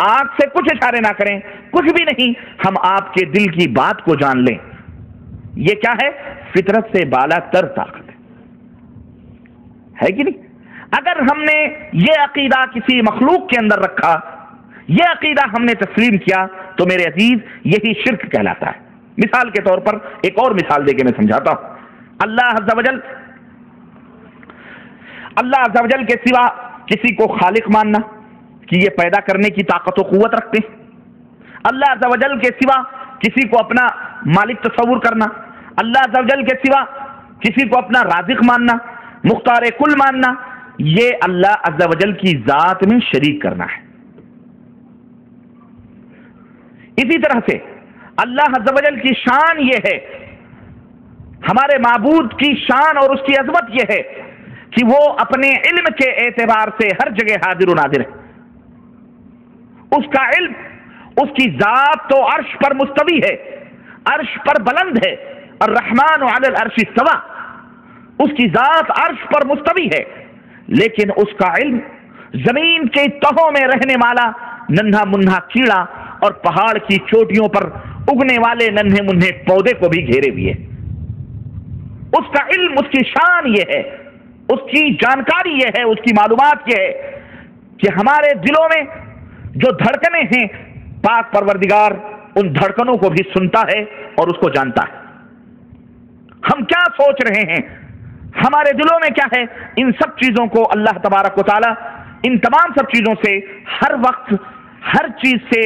Speaker 9: آنکھ سے کچھ اشارے نہ کریں، کچھ بھی نہیں، ہم آپ کے دل کی بات کو جان لیں، یہ کیا ہے؟ فطرت سے بالا تر طاقت ہے کہ نہیں؟ اگر ہم نے یہ عقیدہ کسی مخلوق کے اندر رکھا، یہ عقیدہ ہم نے تسلیم کیا، تو میرے عزیز یہی شرک کہلاتا ہے۔ مثال کے طور پر ایک اور مثال دے کے میں سمجھاتا ہوں۔ اللہ عز و جل کے سوا کسی کو خالق ماننا کہ یہ پیدا کرنے کی طاقت و قوت رکھتے ہیں، اللہ عز و جل کے سوا کسی کو اپنا مالک تصور کرنا، اللہ عز و جل کے سوا کسی کو اپنا رازق ماننا، مختار کل ماننا، یہ اللہ عز و جل کی ذات میں شریک کرنا ہے۔ اسی طرح سے اللہ عز و جل کی شان یہ ہے، ہمارے معبود کی شان اور اس کی عظمت یہ ہے کہ وہ اپنے علم کے اعتبار سے ہر جگہ حاضر و ناظر ہے۔ اس کا علم، اس کی ذات تو عرش پر مستوی ہے، عرش پر بلند ہے، الرحمن علی العرش استوى، اس کی ذات عرش پر مستوی ہے، لیکن اس کا علم زمین کے تہوں میں رہنے والا ننھا منھا کیڑا اور پہاڑ کی چوٹیوں پر اگنے والے ننھے منھے پودے کو بھی گھیرے ہوئے ہے۔ اس کا علم، اس کی شان یہ ہے، اس کی جانکاری یہ ہے، اس کی معلومات یہ ہے کہ ہمارے دلوں میں جو دھڑکنیں ہیں، پاک پروردگار ان دھڑکنوں کو بھی سنتا ہے اور اس کو جانتا ہے۔ ہم کیا سوچ رہے ہیں، ہمارے دلوں میں کیا ہے، ان سب چیزوں کو اللہ تبارک و تعالی ان تمام سب چیزوں سے ہر وقت ہر چیز سے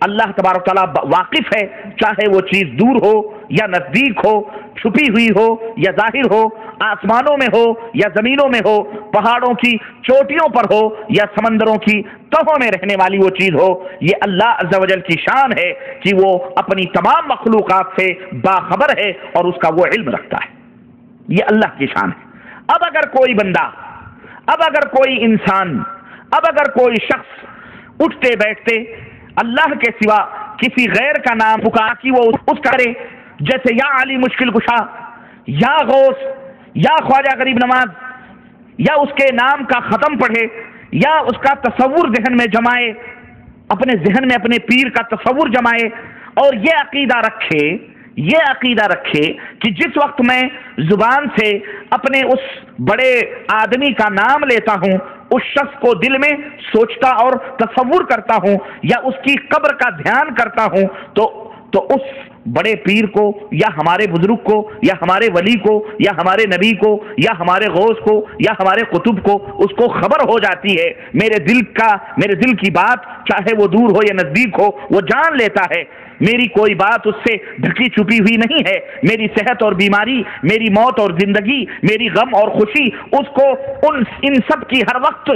Speaker 9: اللہ تبارک و تعالی واقف ہے، چاہے وہ چیز دور ہو یا نزدیک ہو، چھپی ہوئی ہو یا ظاہر ہو، آسمانوں میں ہو یا زمینوں میں ہو، پہاڑوں کی چوٹیوں پر ہو یا سمندروں کی تہوں میں رہنے والی وہ چیز ہو۔ یہ اللہ عز و جل کی شان ہے کہ وہ اپنی تمام مخلوقات سے باخبر ہے اور اس کا وہ علم رکھتا ہے، یہ اللہ کی شان ہے۔ اب اگر کوئی بندہ، اب اگر کوئی انسان، اب اگر کوئی شخص اٹھتے بیٹھتے اللہ کے سوا کسی غیر کا نام پکار کہ وہ اس کرے، جیسے یا علی مشکل کشا، یا غوث، یا خواجہ غریب نواز، یا اس کے نام کا ختم پڑھے، یا اس کا تصور ذہن میں جمائے، اپنے ذہن میں اپنے پیر کا تصور جمائے اور یہ عقیدہ رکھے کہ جس وقت میں زبان سے اپنے اس بڑے آدمی کا نام لیتا ہوں، اس شخص کو دل میں سوچتا اور تصور کرتا ہوں یا اس کی قبر کا دھیان کرتا ہوں، تو اس بڑے پیر کو یا ہمارے بزرگ کو یا ہمارے ولی کو یا ہمارے نبی کو یا ہمارے غوث کو یا ہمارے قطب کو اس کو خبر ہو جاتی ہے، میرے دل کی بات چاہے وہ دور ہو یا نزدیک ہو، وہ جان لیتا ہے، میری کوئی بات اس سے ڈھکی چھپی ہوئی نہیں ہے، میری صحت اور بیماری، میری موت اور زندگی، میری غم اور خوشی، اس کو ان سب کی ہر وقت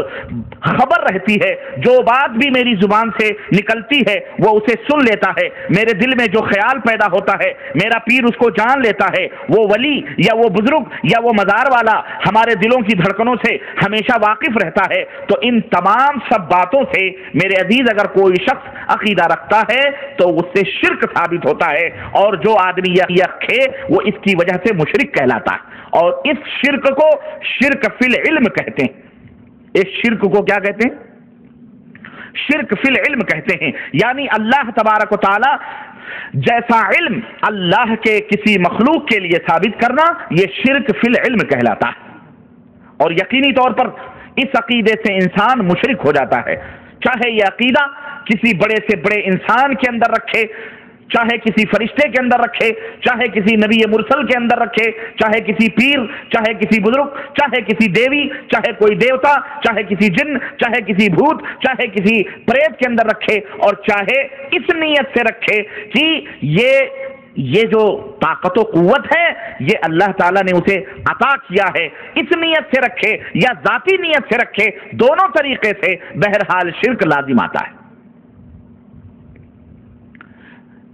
Speaker 9: خبر رہتی ہے، جو بات بھی میری زبان سے نکلتی ہے وہ اسے سن لیتا ہے، میرے دل میں جو خیال پیدا ہوتا ہے میرا پیر اس کو جان لیتا ہے، وہ ولی یا وہ بزرگ یا وہ مزار والا ہمارے دلوں کی دھڑکنوں سے ہمیشہ واقف رہتا ہے۔ تو ان تمام سب باتوں سے میرے عزیز اگر کوئی شخص عقیدہ رکھتا ہے تو اس سے شرک ثابت ہوتا ہے، اور جو آدمی یہ رکھے وہ اس کی وجہ سے مشرک کہلاتا ہے، اور اس شرک کو شرک فی العلم کہتے ہیں۔ اس شرک کو کیا کہتے ہیں؟ شرک فی العلم کہتے ہیں، یعنی اللہ تبارک و تعالی جیسا علم اللہ کے کسی مخلوق کے لیے ثابت کرنا، یہ شرک فی العلم کہلاتا ہے، اور یقینی طور پر اس عقیدے سے انسان مشرک ہو جاتا ہے، چاہے یہ عقیدہ کسی بڑے سے بڑے انسان کے اندر رکھے، چاہے کسی فرشتے کے اندر رکھے، چاہے کسی نبی مرسل کے اندر رکھے، چاہے کسی پیر، چاہے کسی بزرگ، چاہے کسی دیوی، چاہے کوئی دیوتا، چاہے کسی جن، چاہے کسی بھوت، چاہے کسی پریت کے اندر رکھے، اور چاہے اس نیت سے رکھے کہ یہ جو طاقت و قوت ہے یہ اللہ تعالیٰ نے اسے عطا کیا ہے، اس نیت سے رکھے یا ذاتی نیت سے رکھے، دونوں طریقے سے بہرحال شرک لازم آتا ہے۔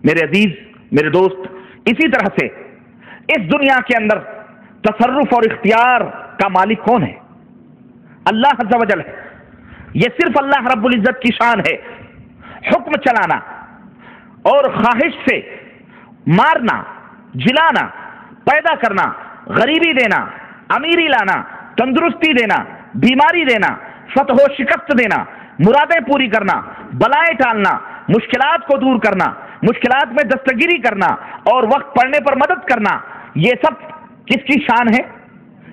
Speaker 9: میرے عزیز، میرے دوست، اسی طرح سے اس دنیا کے اندر تصرف اور اختیار کا مالک کون ہے؟ اللہ عز و جل ہے، یہ صرف اللہ رب العزت کی شان ہے۔ حکم چلانا اور خواہش سے مارنا، جلانا، پیدا کرنا، غریبی دینا، امیری لانا، تندرستی دینا، بیماری دینا، فتح و شکست دینا، مرادیں پوری کرنا، بلائیں ٹالنا، مشکلات کو دور کرنا، مشکلات میں دستگیری کرنا اور وقت پڑنے پر مدد کرنا، یہ سب کس کی شان ہے؟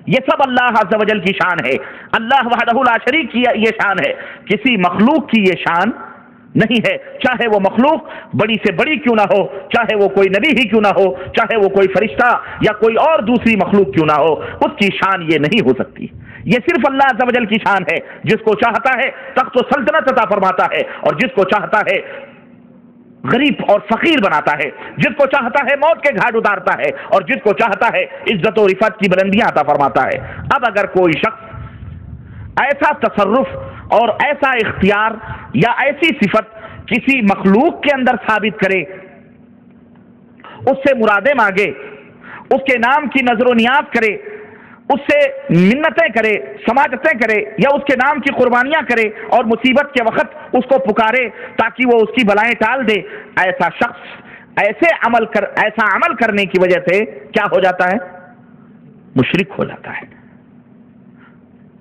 Speaker 9: یہ سب اللہ عز و جل کی شان ہے۔ اللہ وحدہ لا شریک کی یہ شان ہے، کسی مخلوق کی یہ شان نہیں ہے، چاہے وہ مخلوق بڑی سے بڑی کیوں نہ ہو، چاہے وہ کوئی نبی ہی کیوں نہ ہو، چاہے وہ کوئی فرشتہ یا کوئی اور دوسری مخلوق کیوں نہ ہو، اس کی شان یہ نہیں ہو سکتی۔ یہ صرف اللہ عز و جل کی شان ہے، جس کو چاہتا ہے تخت و سلطنت عطا فرماتا ہے، اور جس کو چاہتا ہے غریب اور فقیر بناتا ہے، جس کو چاہتا ہے موت کے گھاٹ اتارتا ہے، اور جس کو چاہتا ہے عزت و رفعت کی بلندیاں عطا فرماتا ہے۔ اب اگر کوئی شخص ایسا تصرف اور ایسا اختیار یا ایسی صفت کسی مخلوق کے اندر ثابت کرے، اس سے مرادیں مانگے، اس کے نام کی نظر و نیاز کرے، اس سے منتیں کرے، سماجتیں کرے، یا اس کے نام کی قربانیاں کرے اور مصیبت کے وقت اس کو پکارے تاکہ وہ اس کی بلائیں ٹال دے، ایسا شخص ایسا عمل کرنے کی وجہ سے کیا ہو جاتا ہے؟ مشرک ہو جاتا ہے۔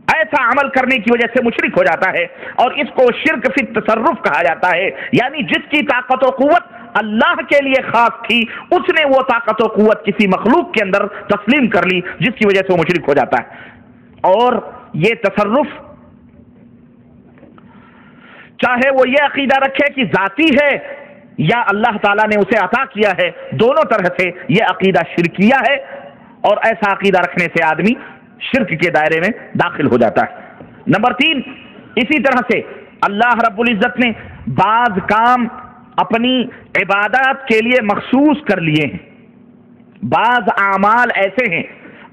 Speaker 9: ایسا عمل کرنے کی وجہ سے مشرک ہو جاتا ہے، اور اس کو شرک فی التصرف کہا جاتا ہے، یعنی جس کی طاقت و قوت اللہ کے لیے خاص تھی، اس نے وہ طاقت و قوت کسی مخلوق کے اندر تسلیم کر لی، جس کی وجہ سے وہ مشرک ہو جاتا ہے۔ اور یہ تصرف چاہے وہ یہ عقیدہ رکھے کہ ذاتی ہے یا اللہ تعالیٰ نے اسے عطا کیا ہے، دونوں طرح سے یہ عقیدہ شرکیہ ہے، اور ایسا عقیدہ رکھنے سے آدمی شرک کے دائرے میں داخل ہو جاتا ہے۔ نمبر 3، اسی طرح سے اللہ رب العزت نے بعض کام اپنی عبادات کے لیے مخصوص کر لیے ہیں، بعض اعمال ایسے ہیں،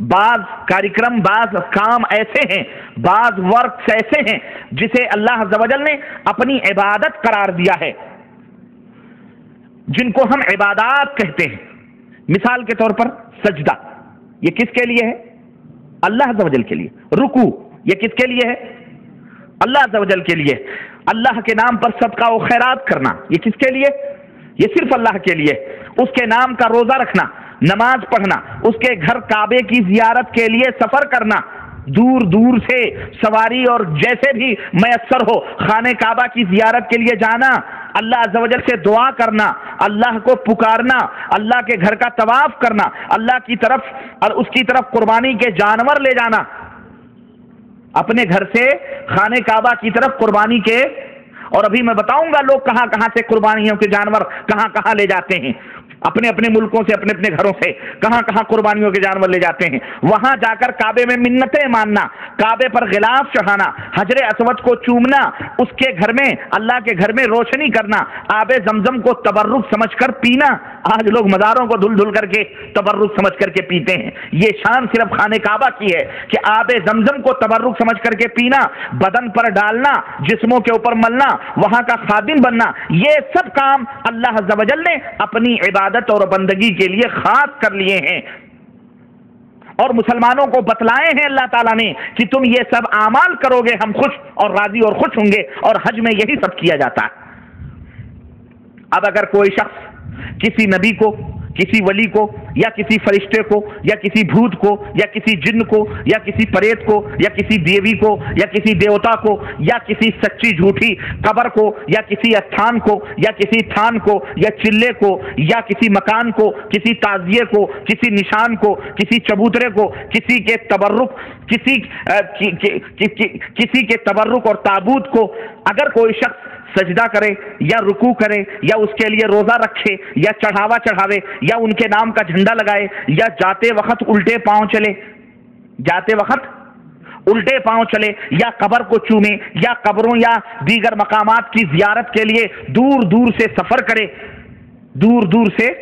Speaker 9: بعض کارکرم، بعض کام ایسے ہیں، بعض ورکس ایسے ہیں جسے اللہ عز و جل نے اپنی عبادت قرار دیا ہے، جن کو ہم عبادات کہتے ہیں۔ مثال کے طور پر سجدہ، یہ کس کے لیے ہے؟ اللہ عز و جل کے لیے۔ رکوع، یہ کس کے لیے ہے؟ اللہ عز و جل کے لیے۔ اللہ کے نام پر صدقہ و خیرات کرنا، یہ کس کے لیے؟ یہ صرف اللہ کے لیے۔ اس کے نام کا روزہ رکھنا، نماز پڑھنا، اس کے گھر کعبے کی زیارت کے لیے سفر کرنا، دور دور سے سواری اور جیسے بھی میسر ہو خانہ کعبہ کی زیارت کے لیے جانا، اللہ عز و جل سے دعا کرنا، اللہ کو پکارنا، اللہ کے گھر کا طواف کرنا، اللہ کی طرف اور اس کی طرف قربانی کے جانور لے جانا، اپنے گھر سے خانہ کعبہ کی طرف قربانی کے، اور ابھی میں بتاؤں گا لوگ کہاں کہاں سے قربانیوں کے جانور کہاں کہاں لے جاتے ہیں، اپنے اپنے ملکوں سے، اپنے اپنے گھروں سے کہاں کہاں قربانیوں کے جانور لے جاتے ہیں۔ وہاں جا کر کعبے میں منتیں ماننا، کعبے پر غلاف چڑھانا، حجر اسود کو چومنا، اس کے گھر میں، اللہ کے گھر میں روشنی کرنا، آب زمزم کو تبرک سمجھ کر پینا۔ آج لوگ مزاروں کو دھل دھل کر کے تبرک سمجھ کر کے پیتے ہیں۔ یہ شان صرف خانہ کعبہ کی ہے کہ آب زمزم کو تبرک سمجھ کر کے پینا، بدن پر ڈالنا، جسموں کے اوپر ملنا، وہاں کا خادم بننا، یہ سب کام اللہ عز و جل نے اپنی عبادت اور بندگی کے لیے خاص کر لیے ہیں، اور مسلمانوں کو بتلائے ہیں اللہ تعالیٰ نے کہ تم یہ سب اعمال کرو گے، ہم خوش اور راضی اور خوش ہوں گے، اور حج میں یہی سب کیا جاتا ہے۔ اب اگر کوئی شخص کسی نبی کو، کسی ولی کو، یا کسی فرشتے کو، یا کسی بھوت کو، یا کسی جن کو، یا کسی پریت کو، یا کسی دیوی کو، یا کسی دیوتا کو، یا کسی سچی جھوٹی قبر کو، یا کسی استھان کو، یا کسی تھان کو، یا چلے کو، یا کسی مکان کو، کسی تعزیے کو، کسی نشان کو، کسی چبوترے کو، کسی کے تبرک، کسی کے تبرک اور تابوت کو اگر کوئی شخص سجدہ کرے یا رکوع کرے، یا اس کے لیے روزہ رکھے، یا چڑھاوا چڑھاوے، یا ان کے نام کا جھنڈا لگائے، یا جاتے وقت الٹے پاؤں چلے، جاتے وقت الٹے پاؤں چلے، یا قبر کو چومے، یا قبروں یا دیگر مقامات کی زیارت کے لیے دور دور سے سفر کرے، دور دور سے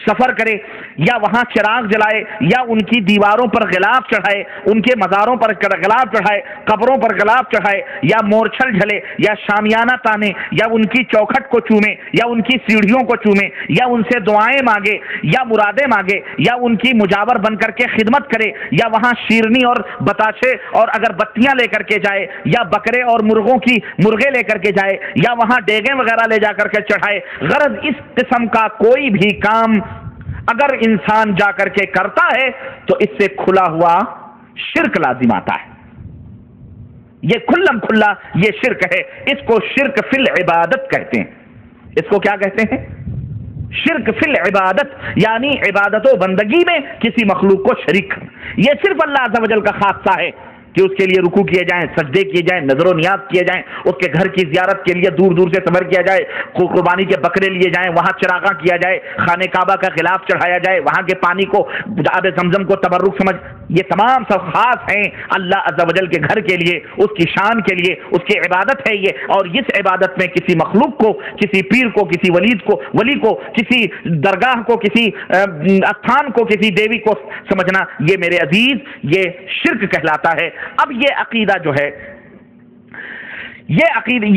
Speaker 9: سفر کرے، یا وہاں چراغ جلائے، یا ان کی دیواروں پر غلاف چڑھائے، ان کے مزاروں پر غلاف چڑھائے، قبروں پر غلاف چڑھائے، یا مورچھل جھلے، یا شامیانہ تانے، یا ان کی چوکھٹ کو چومے، یا ان کی سیڑھیوں کو چومے، یا ان سے دعائیں مانگے، یا مرادیں مانگے، یا ان کی مجاور بن کر کے خدمت کرے، یا وہاں شیرنی اور بتاچے اور اگر بتیاں لے کر کے جائے، یا بکرے اور مرغے لے کر کے جائے، یا وہاں ڈیگیں وغیرہ لے جا کر کے چڑھائے۔ غرض اس قسم کا کوئی بھی کام اگر انسان جا کر کے کرتا ہے تو اس سے کھلا ہوا شرک لازم آتا ہے۔ یہ کھلم کھلا یہ شرک ہے. اس کو شرک فی العبادت کہتے ہیں. اس کو کیا کہتے ہیں؟ شرک فی العبادت، یعنی عبادت و بندگی میں کسی مخلوق کو شریک کرنا. یہ صرف اللہ عز و جل کا خاصہ ہے کہ اس کے لیے رکوع کیے جائیں، سجدے کیے جائیں، نظر و نیاز کیے جائیں، اس کے گھر کی زیارت کے لیے دور دور سے سفر کیا جائے، قربانی کے بکرے لیے جائیں، وہاں چراغاں کیا جائے، خانہ کعبہ کا غلاف چڑھایا جائے، وہاں کے پانی کو آب زمزم کو تبرک سمجھ. یہ تمام سب خاص ہیں اللہ عز و جل کے گھر کے لیے، اس کی شان کے لیے، اس کی عبادت ہے یہ. اور اس عبادت میں کسی مخلوق کو، کسی پیر کو، کسی ولی کو، کسی درگاہ کو، کسی استھان کو، کسی دیوی کو سمجھنا، یہ میرے عزیز یہ شرک کہلاتا ہے. اب یہ عقیدہ جو ہے، یہ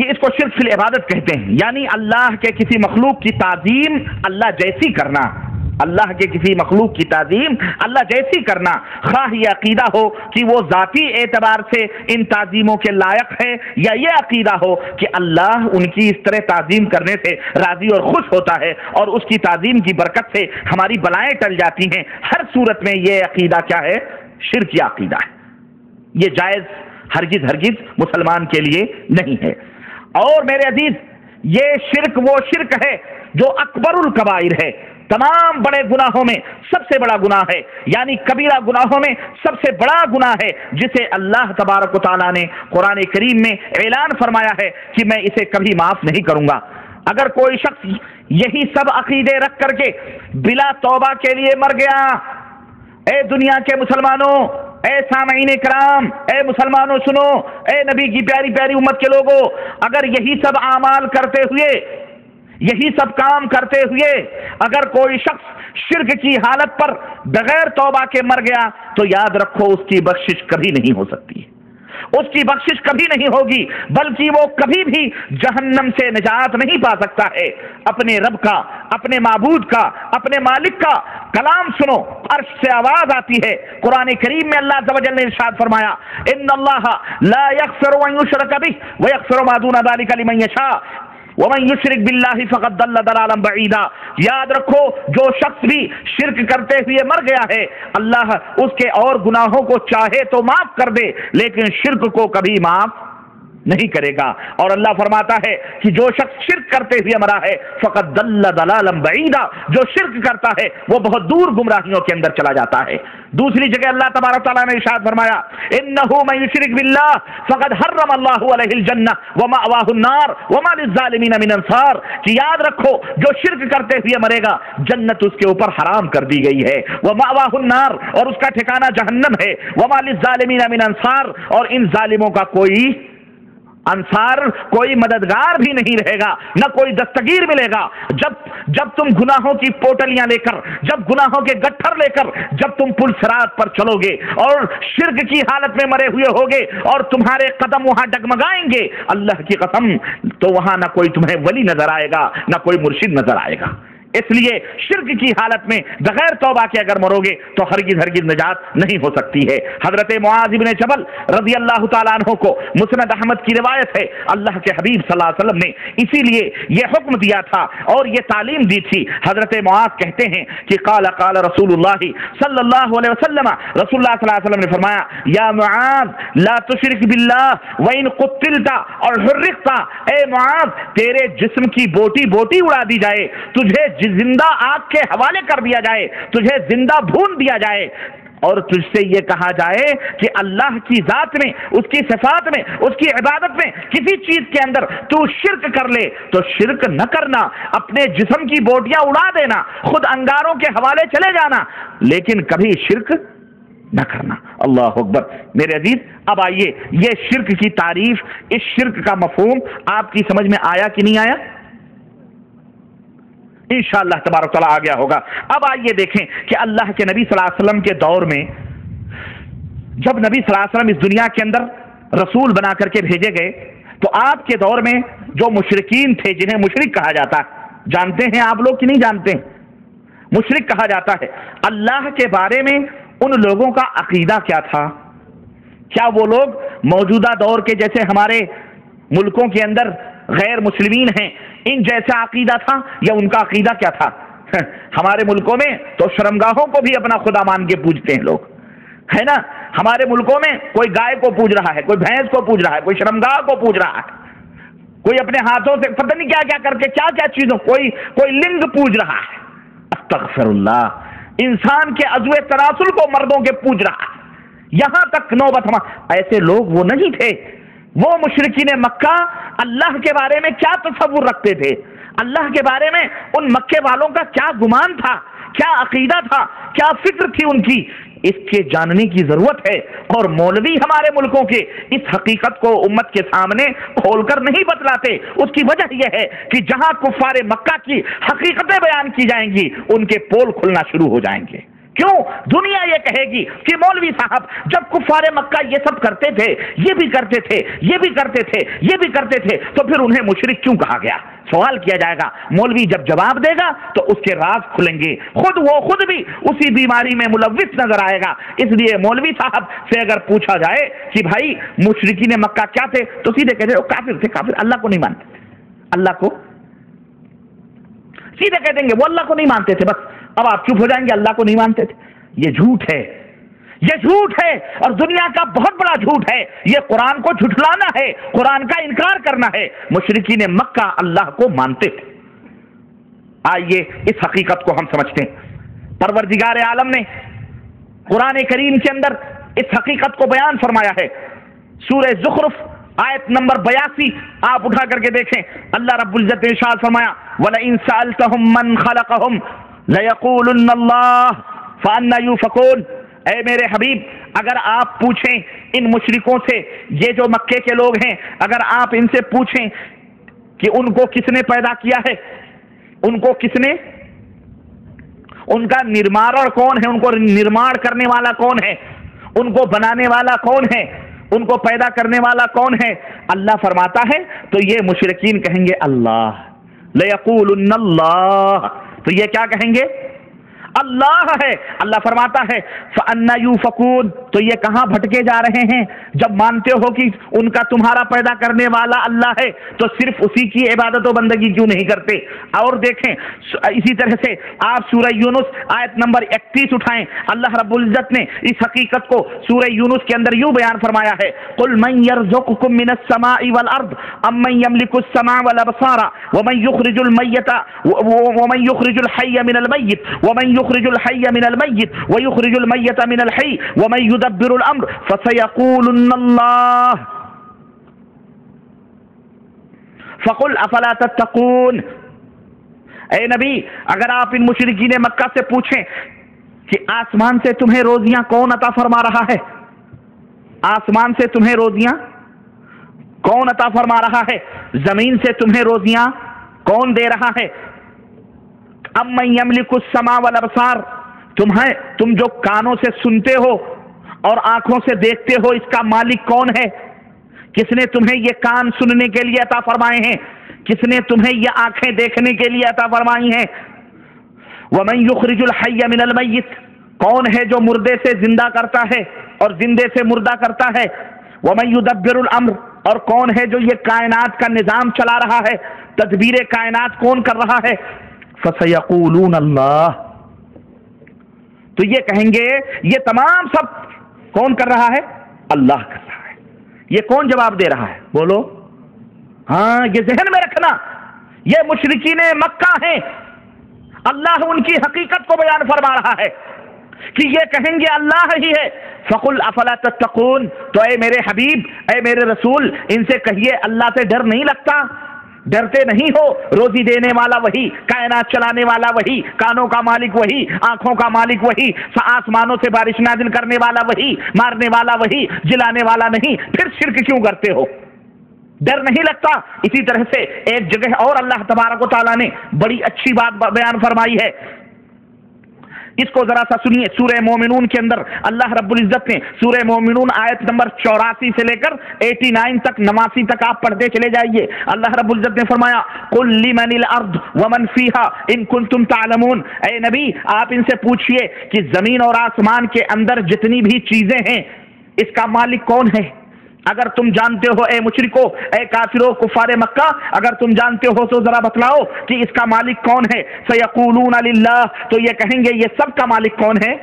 Speaker 9: اس کو شرک فی العبادت کہتے ہیں، یعنی اللہ کے کسی مخلوق کی تعظیم اللہ جیسی کرنا. اللہ کے کسی مخلوق کی تعظیم اللہ جیسی کرنا، خواہ یہ عقیدہ ہو کہ وہ ذاتی اعتبار سے ان تعظیموں کے لائق ہے، یا یہ عقیدہ ہو کہ اللہ ان کی اس طرح تعظیم کرنے سے راضی اور خوش ہوتا ہے اور اس کی تعظیم کی برکت سے ہماری بلائیں ٹل جاتی ہیں. ہر صورت میں یہ عقیدہ کیا ہے؟ شرک عقیدہ ہے. یہ جائز ہرگز مسلمان کے لیے نہیں ہے. اور میرے عزیز یہ شرک وہ شرک ہے جو اکبر الکبائر ہے. تمام بڑے گناہوں میں سب سے بڑا گناہ ہے، یعنی کبیرہ گناہوں میں سب سے بڑا گناہ ہے، جسے اللہ تبارک و تعالیٰ نے قرآن کریم میں اعلان فرمایا ہے کہ میں اسے کبھی معاف نہیں کروں گا. اگر کوئی شخص یہی سب عقیدے رکھ کر کے بلا توبہ کے لیے مر گیا، اے دنیا کے مسلمانوں، اے سامعین کرام، اے مسلمانوں سنو، اے نبی کی پیاری پیاری امت کے لوگوں، اگر یہی سب اعمال کرتے ہوئے، یہی سب کام کرتے ہوئے اگر کوئی شخص شرک کی حالت پر بغیر توبہ کے مر گیا تو یاد رکھو اس کی بخشش کبھی نہیں ہو سکتی. اس کی بخشش کبھی نہیں ہوگی، بلکہ وہ کبھی بھی جہنم سے نجات نہیں پا سکتا ہے. اپنے رب کا، اپنے معبود کا، اپنے مالک کا کلام سنو، عرش سے آواز آتی ہے. قرآن کریم میں اللہ عز و جل نے ارشاد فرمایا، ان اللہ لا یغفر ان یشرک بہ ویغفر ما دون ذلک لمن یشاء ومن یشرک باللہ فقد ضل ضلالا بعیدا. یاد رکھو جو شخص بھی شرک کرتے ہوئے مر گیا ہے، اللہ اس کے اور گناہوں کو چاہے تو معاف کر دے، لیکن شرک کو کبھی معاف نہیں کرے گا. اور اللہ فرماتا ہے کہ جو شخص شرک کرتے ہوئے مرا ہے فقد ضل ضلالا بعیدا، جو شرک کرتا ہے وہ بہت دور گمراہیوں کے اندر چلا جاتا ہے. دوسری جگہ اللہ تبارک تعالیٰ نے ارشاد فرمایا، انہ من یشرک باللہ فقد حرم اللہ علیہ الجنہ ومأواہ النار وما للظالمین من انصار. کہ یاد رکھو جو شرک کرتے ہوئے مرے گا جنت اس کے اوپر حرام کر دی گئی ہے، ومأواہ النار اور اس کا ٹھکانہ جہنم ہے، وما للظالمین من انصار اور ان ظالموں کا کوئی انصار، کوئی مددگار بھی نہیں رہے گا، نہ کوئی دستگیر ملے گا. جب تم گناہوں کی پوٹلیاں لے کر، جب گناہوں کے گٹھر لے کر جب تم پل صراط پر چلو گے اور شرک کی حالت میں مرے ہوئے ہوگے اور تمہارے قدم وہاں ڈگمگائیں گے، اللہ کی قسم تو وہاں نہ کوئی تمہیں ولی نظر آئے گا، نہ کوئی مرشد نظر آئے گا. اس لیے شرک کی حالت میں بغیر توبہ کے اگر مرو گے تو ہرگز نجات نہیں ہو سکتی ہے. حضرت معاذ بن جبل رضی اللہ تعالیٰ عنہ کو مسند احمد کی روایت ہے، اللہ کے حبیب صلی اللہ علیہ وسلم نے اسی لیے یہ حکم دیا تھا اور یہ تعلیم دی تھی. حضرت معاذ کہتے ہیں کہ قال رسول اللہ صلی اللہ علیہ وسلم، رسول اللہ صلی اللہ علیہ وسلم نے فرمایا، یا معاذ لا تشرک باللہ وان قتلت اور حرقت، اے معاذ تیرے جسم کی بوٹی بوٹی اڑا دی جائے، تجھے زندہ آگ کے حوالے کر دیا جائے، تجھے زندہ بھون دیا جائے اور تجھ سے یہ کہا جائے کہ اللہ کی ذات میں، اس کی صفات میں، اس کی عبادت میں کسی چیز کے اندر تو شرک کر لے تو شرک نہ کرنا، اپنے جسم کی بوٹیاں اڑا دینا، خود انگاروں کے حوالے چلے جانا، لیکن کبھی شرک نہ کرنا. اللہ اکبر. میرے عزیز اب آئیے یہ شرک کی تعریف، اس شرک کا مفہوم آپ کی سمجھ میں آیا کہ نہیں آیا؟ انشاءاللہ تبارک تعالیٰ آ گیا ہوگا. اب آئیے دیکھیں کہ اللہ کے نبی صلی اللہ علیہ وسلم کے دور میں جب نبی صلی اللہ علیہ وسلم اس دنیا کے اندر رسول بنا کر کے بھیجے گئے تو آپ کے دور میں جو مشرکین تھے، جنہیں مشرک کہا جاتا ہے، جانتے ہیں آپ لوگ کہ نہیں جانتے ہیں؟ مشرک کہا جاتا ہے. اللہ کے بارے میں ان لوگوں کا عقیدہ کیا تھا؟ کیا وہ لوگ موجودہ دور کے جیسے ہمارے ملکوں کے اندر غیر مسلمین ہیں ان جیسا عقیدہ تھا یا ان کا عقیدہ کیا تھا؟ ہمارے ملکوں میں تو شرمگاہوں کو بھی اپنا خدا مان کے پوجتے ہیں لوگ، ہے نا. ہمارے ملکوں میں کوئی گائے کو پوج رہا ہے، کوئی بھینس کو پوج رہا ہے، کوئی شرمگاہ کو پوج رہا ہے، کوئی اپنے ہاتھوں سے پتہ نہیں کیا کیا کر کے کیا کیا چیزوں، کوئی لنگ پوج رہا ہے۔ استغفر اللہ، انسان کے عضو تناسل کو مردوں کے پوج رہا ہے۔ یہاں تک نوبت ایسے لوگ وہ نہیں تھے، وہ مشرکین مکہ اللہ کے بارے میں کیا تصور رکھتے تھے، اللہ کے بارے میں ان مکے والوں کا کیا گمان تھا، کیا عقیدہ تھا، کیا فکر تھی ان کی، اس کے جاننے کی ضرورت ہے۔ اور مولوی ہمارے ملکوں کے اس حقیقت کو امت کے سامنے کھول کر نہیں بتلاتے۔ اس کی وجہ یہ ہے کہ جہاں کفار مکہ کی حقیقتیں بیان کی جائیں گی ان کے پول کھلنا شروع ہو جائیں گے۔ کیوں؟ دنیا یہ کہے گی کہ مولوی صاحب جب کفار مکہ یہ سب کرتے تھے، یہ بھی کرتے تھے، یہ بھی کرتے تھے، یہ بھی کرتے تھے، تو پھر انہیں مشرک کیوں کہا گیا؟ سوال کیا جائے گا، مولوی جب جواب دے گا تو اس کے راز کھلیں گے، وہ خود بھی اسی بیماری میں ملوث نظر آئے گا۔ اس لیے مولوی صاحب سے اگر پوچھا جائے کہ بھائی مشرکین مکہ کیا تھے، تو سیدھے کہتے ہیں وہ کافر تھے، کافر اللہ کو نہیں مانتے، اللہ کو سیدھے کہہ دیں گے وہ اللہ کو نہیں مانتے تھے، بس اب آپ چپ ہو جائیں گے، اللہ کو نہیں مانتے تھے۔ یہ جھوٹ ہے، یہ جھوٹ ہے، اور دنیا کا بہت بڑا جھوٹ ہے۔ یہ قرآن کو جھٹلانا ہے، قرآن کا انکار کرنا ہے۔ مشرکین مکہ اللہ کو مانتے تھے۔ آئیے اس حقیقت کو ہم سمجھتے ہیں۔ پروردگار عالم نے قرآن کریم کے اندر اس حقیقت کو بیان فرمایا ہے۔ سورہ زخرف آیت نمبر 82 آپ اٹھا کر کے دیکھیں، اللہ رب العزت نے ارشاد فرمایا وَلَئِن سَأَلْتَهُم مَّن خَلَقَهُم لَيَقُولُنَّ اللَّهُ فَأَنَّىٰ يُؤْفَكُونَ۔ اے میرے حبیب اگر آپ پوچھیں ان مشرکوں سے، یہ جو مکے کے لوگ ہیں، اگر آپ ان سے پوچھیں کہ ان کو کس نے پیدا کیا ہے، ان کو کس نے، ان کا نرماڑ کون ہے، ان کو نرماڑ کرنے والا کون ہے، ان کو بنانے والا کون ہے، ان کو پیدا کرنے والا کون ہے، اللہ فرماتا ہے تو یہ مشرکین کہیں گے اللہ، لَيَقُولُنَّ اللَّهُ، تو یہ کیا کہیں گے؟ اللہ ہے۔ اللہ فرماتا ہے فَأَنَّىٰ يُؤْفَكُونَ، تو یہ کہاں بھٹکے جا رہے ہیں؟ جب مانتے ہو کہ ان کا تمہارا پیدا کرنے والا اللہ ہے تو صرف اسی کی عبادت و بندگی کیوں نہیں کرتے؟ اور دیکھیں اسی طرح سے آپ سورہ یونس آیت نمبر 31 اٹھائیں، اللہ رب العزت نے اس حقیقت کو سورہ یونس کے اندر یوں بیان فرمایا ہے قُلْ مَن يَرْزُقُكُم مِّنَ السَّمَاءِ وَالْأَرْضِ أَمَّن يَمْلِكُ السَّمْعَ وَالْأَبْصَارَ وَمَن يُخْرِجُ الْحَيَّ مِنَ الْمَيِّتِ وَمَن يخرج الحي من الميت ويخرج الميت من الحي ومن يدبر الامر فسيقولن الله فقل افلا تتقون۔ اے نبی اگر آپ ان مشرکین مکہ سے پوچھیں کہ آسمان سے تمہیں روزیاں کون عطا فرما رہا ہے، آسمان سے تمہیں روزیاں کون عطا فرما رہا ہے، زمین سے تمہیں روزیاں کون دے رہا ہے، امن یملک السماء والابصار، تم جو کانوں سے سنتے ہو اور آنکھوں سے دیکھتے ہو اس کا مالک کون ہے؟ کس نے تمہیں یہ کان سننے کے لیے عطا فرمائے ہیں؟ کس نے تمہیں یہ آنکھیں دیکھنے کے لیے عطا فرمائی ہیں؟ ومن یخرج الحی من المیت، کون ہے جو مردے سے زندہ کرتا ہے اور زندے سے مردہ کرتا ہے؟ ومن یدبر الامر، اور کون ہے جو یہ کائنات کا نظام چلا رہا ہے، تدبیر کائنات کون کر رہا ہے؟ فَسَيَقُولُونَ اللَّهُ، تو یہ کہیں گے یہ تمام سب کون کر رہا ہے؟ اللہ کر رہا ہے۔ یہ کون جواب دے رہا ہے؟ بولو۔ ہاں یہ ذہن میں رکھنا، یہ مشرکین مکہ ہیں، اللہ ان کی حقیقت کو بیان فرما رہا ہے کہ یہ کہیں گے اللہ ہی ہے۔ فَقُلْ أَفَلَا تَتَّقُونَ، تو اے میرے حبیب، اے میرے رسول، ان سے کہیے اللہ سے ڈر نہیں لگتا؟ ڈرتے نہیں ہو؟ روزی دینے والا وہی، کائنات چلانے والا وہی، کانوں کا مالک وہی، آنکھوں کا مالک وہی، آسمانوں سے بارش نازل کرنے والا وہی، مارنے والا وہی، جلانے والا نہیں، پھر شرک کیوں کرتے ہو؟ ڈر نہیں لگتا؟ اسی طرح سے ایک جگہ اور اللہ تبارک و تعالیٰ نے بڑی اچھی بات بیان فرمائی ہے، اس کو ذرا سا سنیے۔ سورہ مومنون کے اندر اللہ رب العزت نے سورہ مومنون آیت نمبر 84 سے لے کر 89 تک 89 تک آپ پڑھتے چلے جائیے۔ اللہ رب العزت نے فرمایا قُلْ لِمَنِ الْأَرْضُ وَمَنْ فِيهَا إِن كُنتُمْ تَعْلَمُونَ، اے نبی آپ ان سے پوچھئے کہ زمین اور آسمان کے اندر جتنی بھی چیزیں ہیں اس کا مالک کون ہے؟ اگر تم جانتے ہو اے مشرکو، اے کافرو، کفار مکہ، اگر تم جانتے ہو تو ذرا بتلاؤ کہ اس کا مالک کون ہے۔ سیقولون للہ، تو یہ کہیں گے یہ سب کا مالک کون ہے؟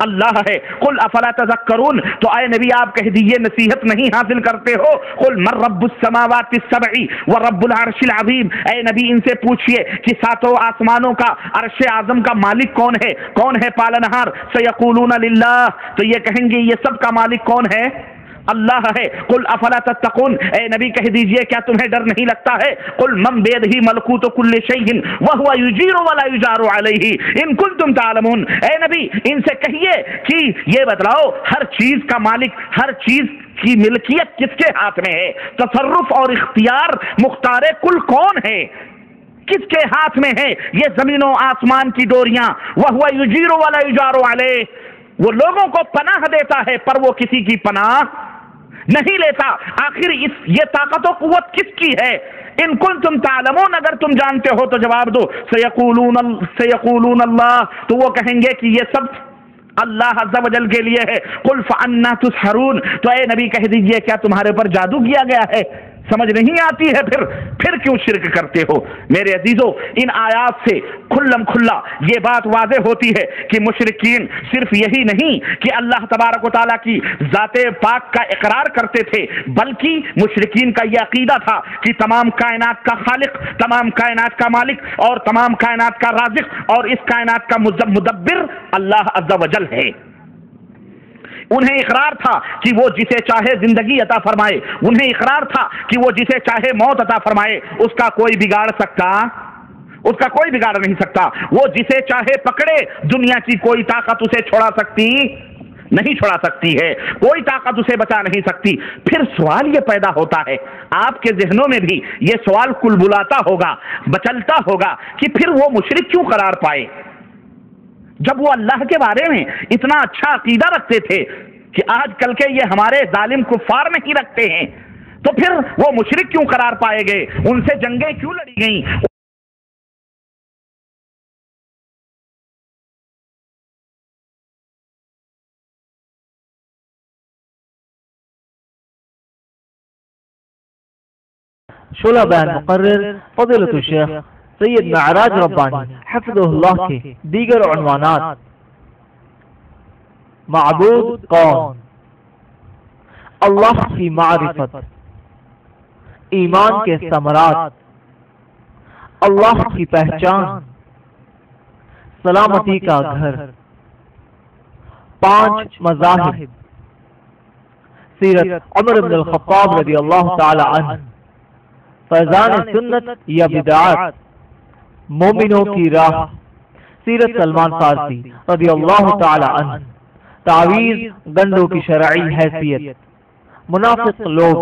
Speaker 9: اللہ ہے۔ قل افلا تذکرون، تو اے نبی آپ کہہ دیجئے نصیحت نہیں حاصل کرتے ہو؟ قل من رب السماوات السبع ورب العرش العظیم، اے نبی ان سے پوچھئے کہ ساتوں آسمانوں کا عرش اعظم کا مالک کون ہے، کون ہے پالنہار؟ سیقولون للہ، تو یہ کہیں گے یہ سب کا مالک کون ہے؟ اللہ ہے۔ قل افلا تتقون، اے نبی کہہ دیجئے کیا تمہیں ڈر نہیں لگتا ہے؟ قل من بیدہ ملکوت کل شیء وہو یجیر ولا یجار علیہ ان کنتم تعلمون، اے نبی ان سے کہیے کہ یہ بتلاؤ ہر چیز کا مالک، ہر چیز کی ملکیت کس کے ہاتھ میں ہے؟ تصرف اور اختیار مختار کل کون ہے؟ کس کے ہاتھ میں ہے یہ زمین و آسمان کی ڈوریاں؟ وہو یجیر ولا یجار علیہ، وہ لوگوں کو پناہ دیتا ہے پر وہ کسی کی پناہ نہیں لیتا۔ آخر یہ طاقت و قوت کس کی ہے؟ ان کنتم تعلمون، اگر تم جانتے ہو تو جواب دو۔ سیقولون اللہ، تو وہ کہیں گے کہ یہ سب اللہ عز و جل کے لیے ہے۔ قل فأنا تسحرون، تو اے نبی کہہ دیجئے کیا تمہارے پر جادو کیا گیا ہے؟ سمجھ نہیں آتی ہے پھر کیوں شرک کرتے ہو؟ میرے عزیزو، ان آیات سے کھلم کھلا یہ بات واضح ہوتی ہے کہ مشرکین صرف یہی نہیں کہ اللہ تبارک و تعالیٰ کی ذات پاک کا اقرار کرتے تھے، بلکہ مشرکین کا یہ عقیدہ تھا کہ تمام کائنات کا خالق، تمام کائنات کا مالک اور تمام کائنات کا رازق اور اس کائنات کا مدبر اللہ عز و جل ہے۔ انہیں اقرار تھا کہ وہ جسے چاہے زندگی عطا فرمائے، انہیں اقرار تھا کہ وہ جسے چاہے موت عطا فرمائے، اس کا کوئی بگاڑ نہیں سکتا۔ وہ جسے چاہے پکڑے، دنیا کی کوئی طاقت اسے نہیں چھوڑا سکتی ہے، کوئی طاقت اسے بچا نہیں سکتی۔ پھر سوال یہ پیدا ہوتا ہے، آپ کے ذہنوں میں بھی یہ سوال کلبلاتا ہوگا، بچلتا ہوگا کہ پھر وہ مشرک کیوں قرار پائے؟ جب وہ اللہ کے بارے میں اتنا اچھا عقیدہ رکھتے تھے کہ آج کل کے یہ ہمارے ظالم کفار نہیں رکھتے ہیں، تو پھر وہ مشرک کیوں قرار پائے گئے؟ ان سے جنگیں کیوں لڑی گئیں؟
Speaker 5: شعلہ بیان مقرر فضیلت الشیخ سید معراج ربانی حفظہ اللہ کے دیگر عنوانات: معبود کون، اللہ کی معرفت، ایمان کے ثمرات، اللہ کی پہچان، سلامتی کا گھر، 5 مذاہب، سیرت عمر بن الخطاب رضی اللہ تعالی عنہ، فیضان سنت یا بدعات، مومنوں کی راہ، سیرت سلمان فارسی رضی اللہ تعالی عنہ، تعویذ گنڈوں کی شرعی حیثیت، منافق لوگ،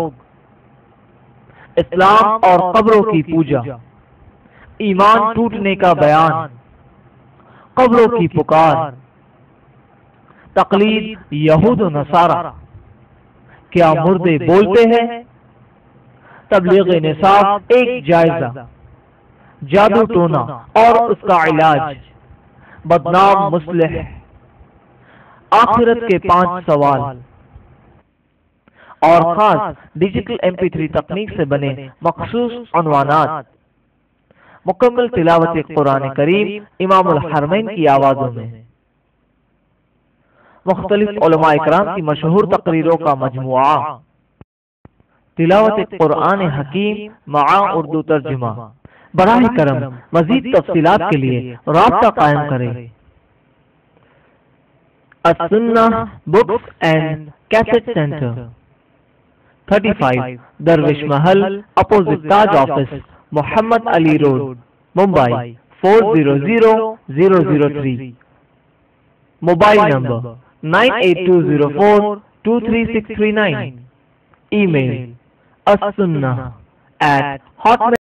Speaker 5: اسلام اور قبروں کی پوجا، ایمان ٹوٹنے کا بیان، قبروں کی پکار، تقلید یہود و نصارہ، کیا مردے بولتے ہیں، تبلیغ نصاب ایک جائزہ، جادو ٹونا اور اس کا علاج، بدنام مصلح، آخرت کے 5 سوال اور خاص ڈیجیٹل MP3 تکنیک سے بنے مخصوص عنوانات، مکمل تلاوت قرآن کریم امام الحرمین کی آوازوں میں، مختلف علماء اکرام کی مشہور تقریروں کا مجموعہ، تلاوت قرآن حکیم مع اردو ترجمہ۔ براہ کرم مزید تفصیلات کے لیے رابطہ قائم کریں۔ السنہ بکس اینڈ کیسٹ سینٹر، 35 درویش محل اپوزٹ تاج آفس، محمد علی روڈ، ممبئی 400003۔ Mobile number 9820423639۔ ای میل السنہ@hotmail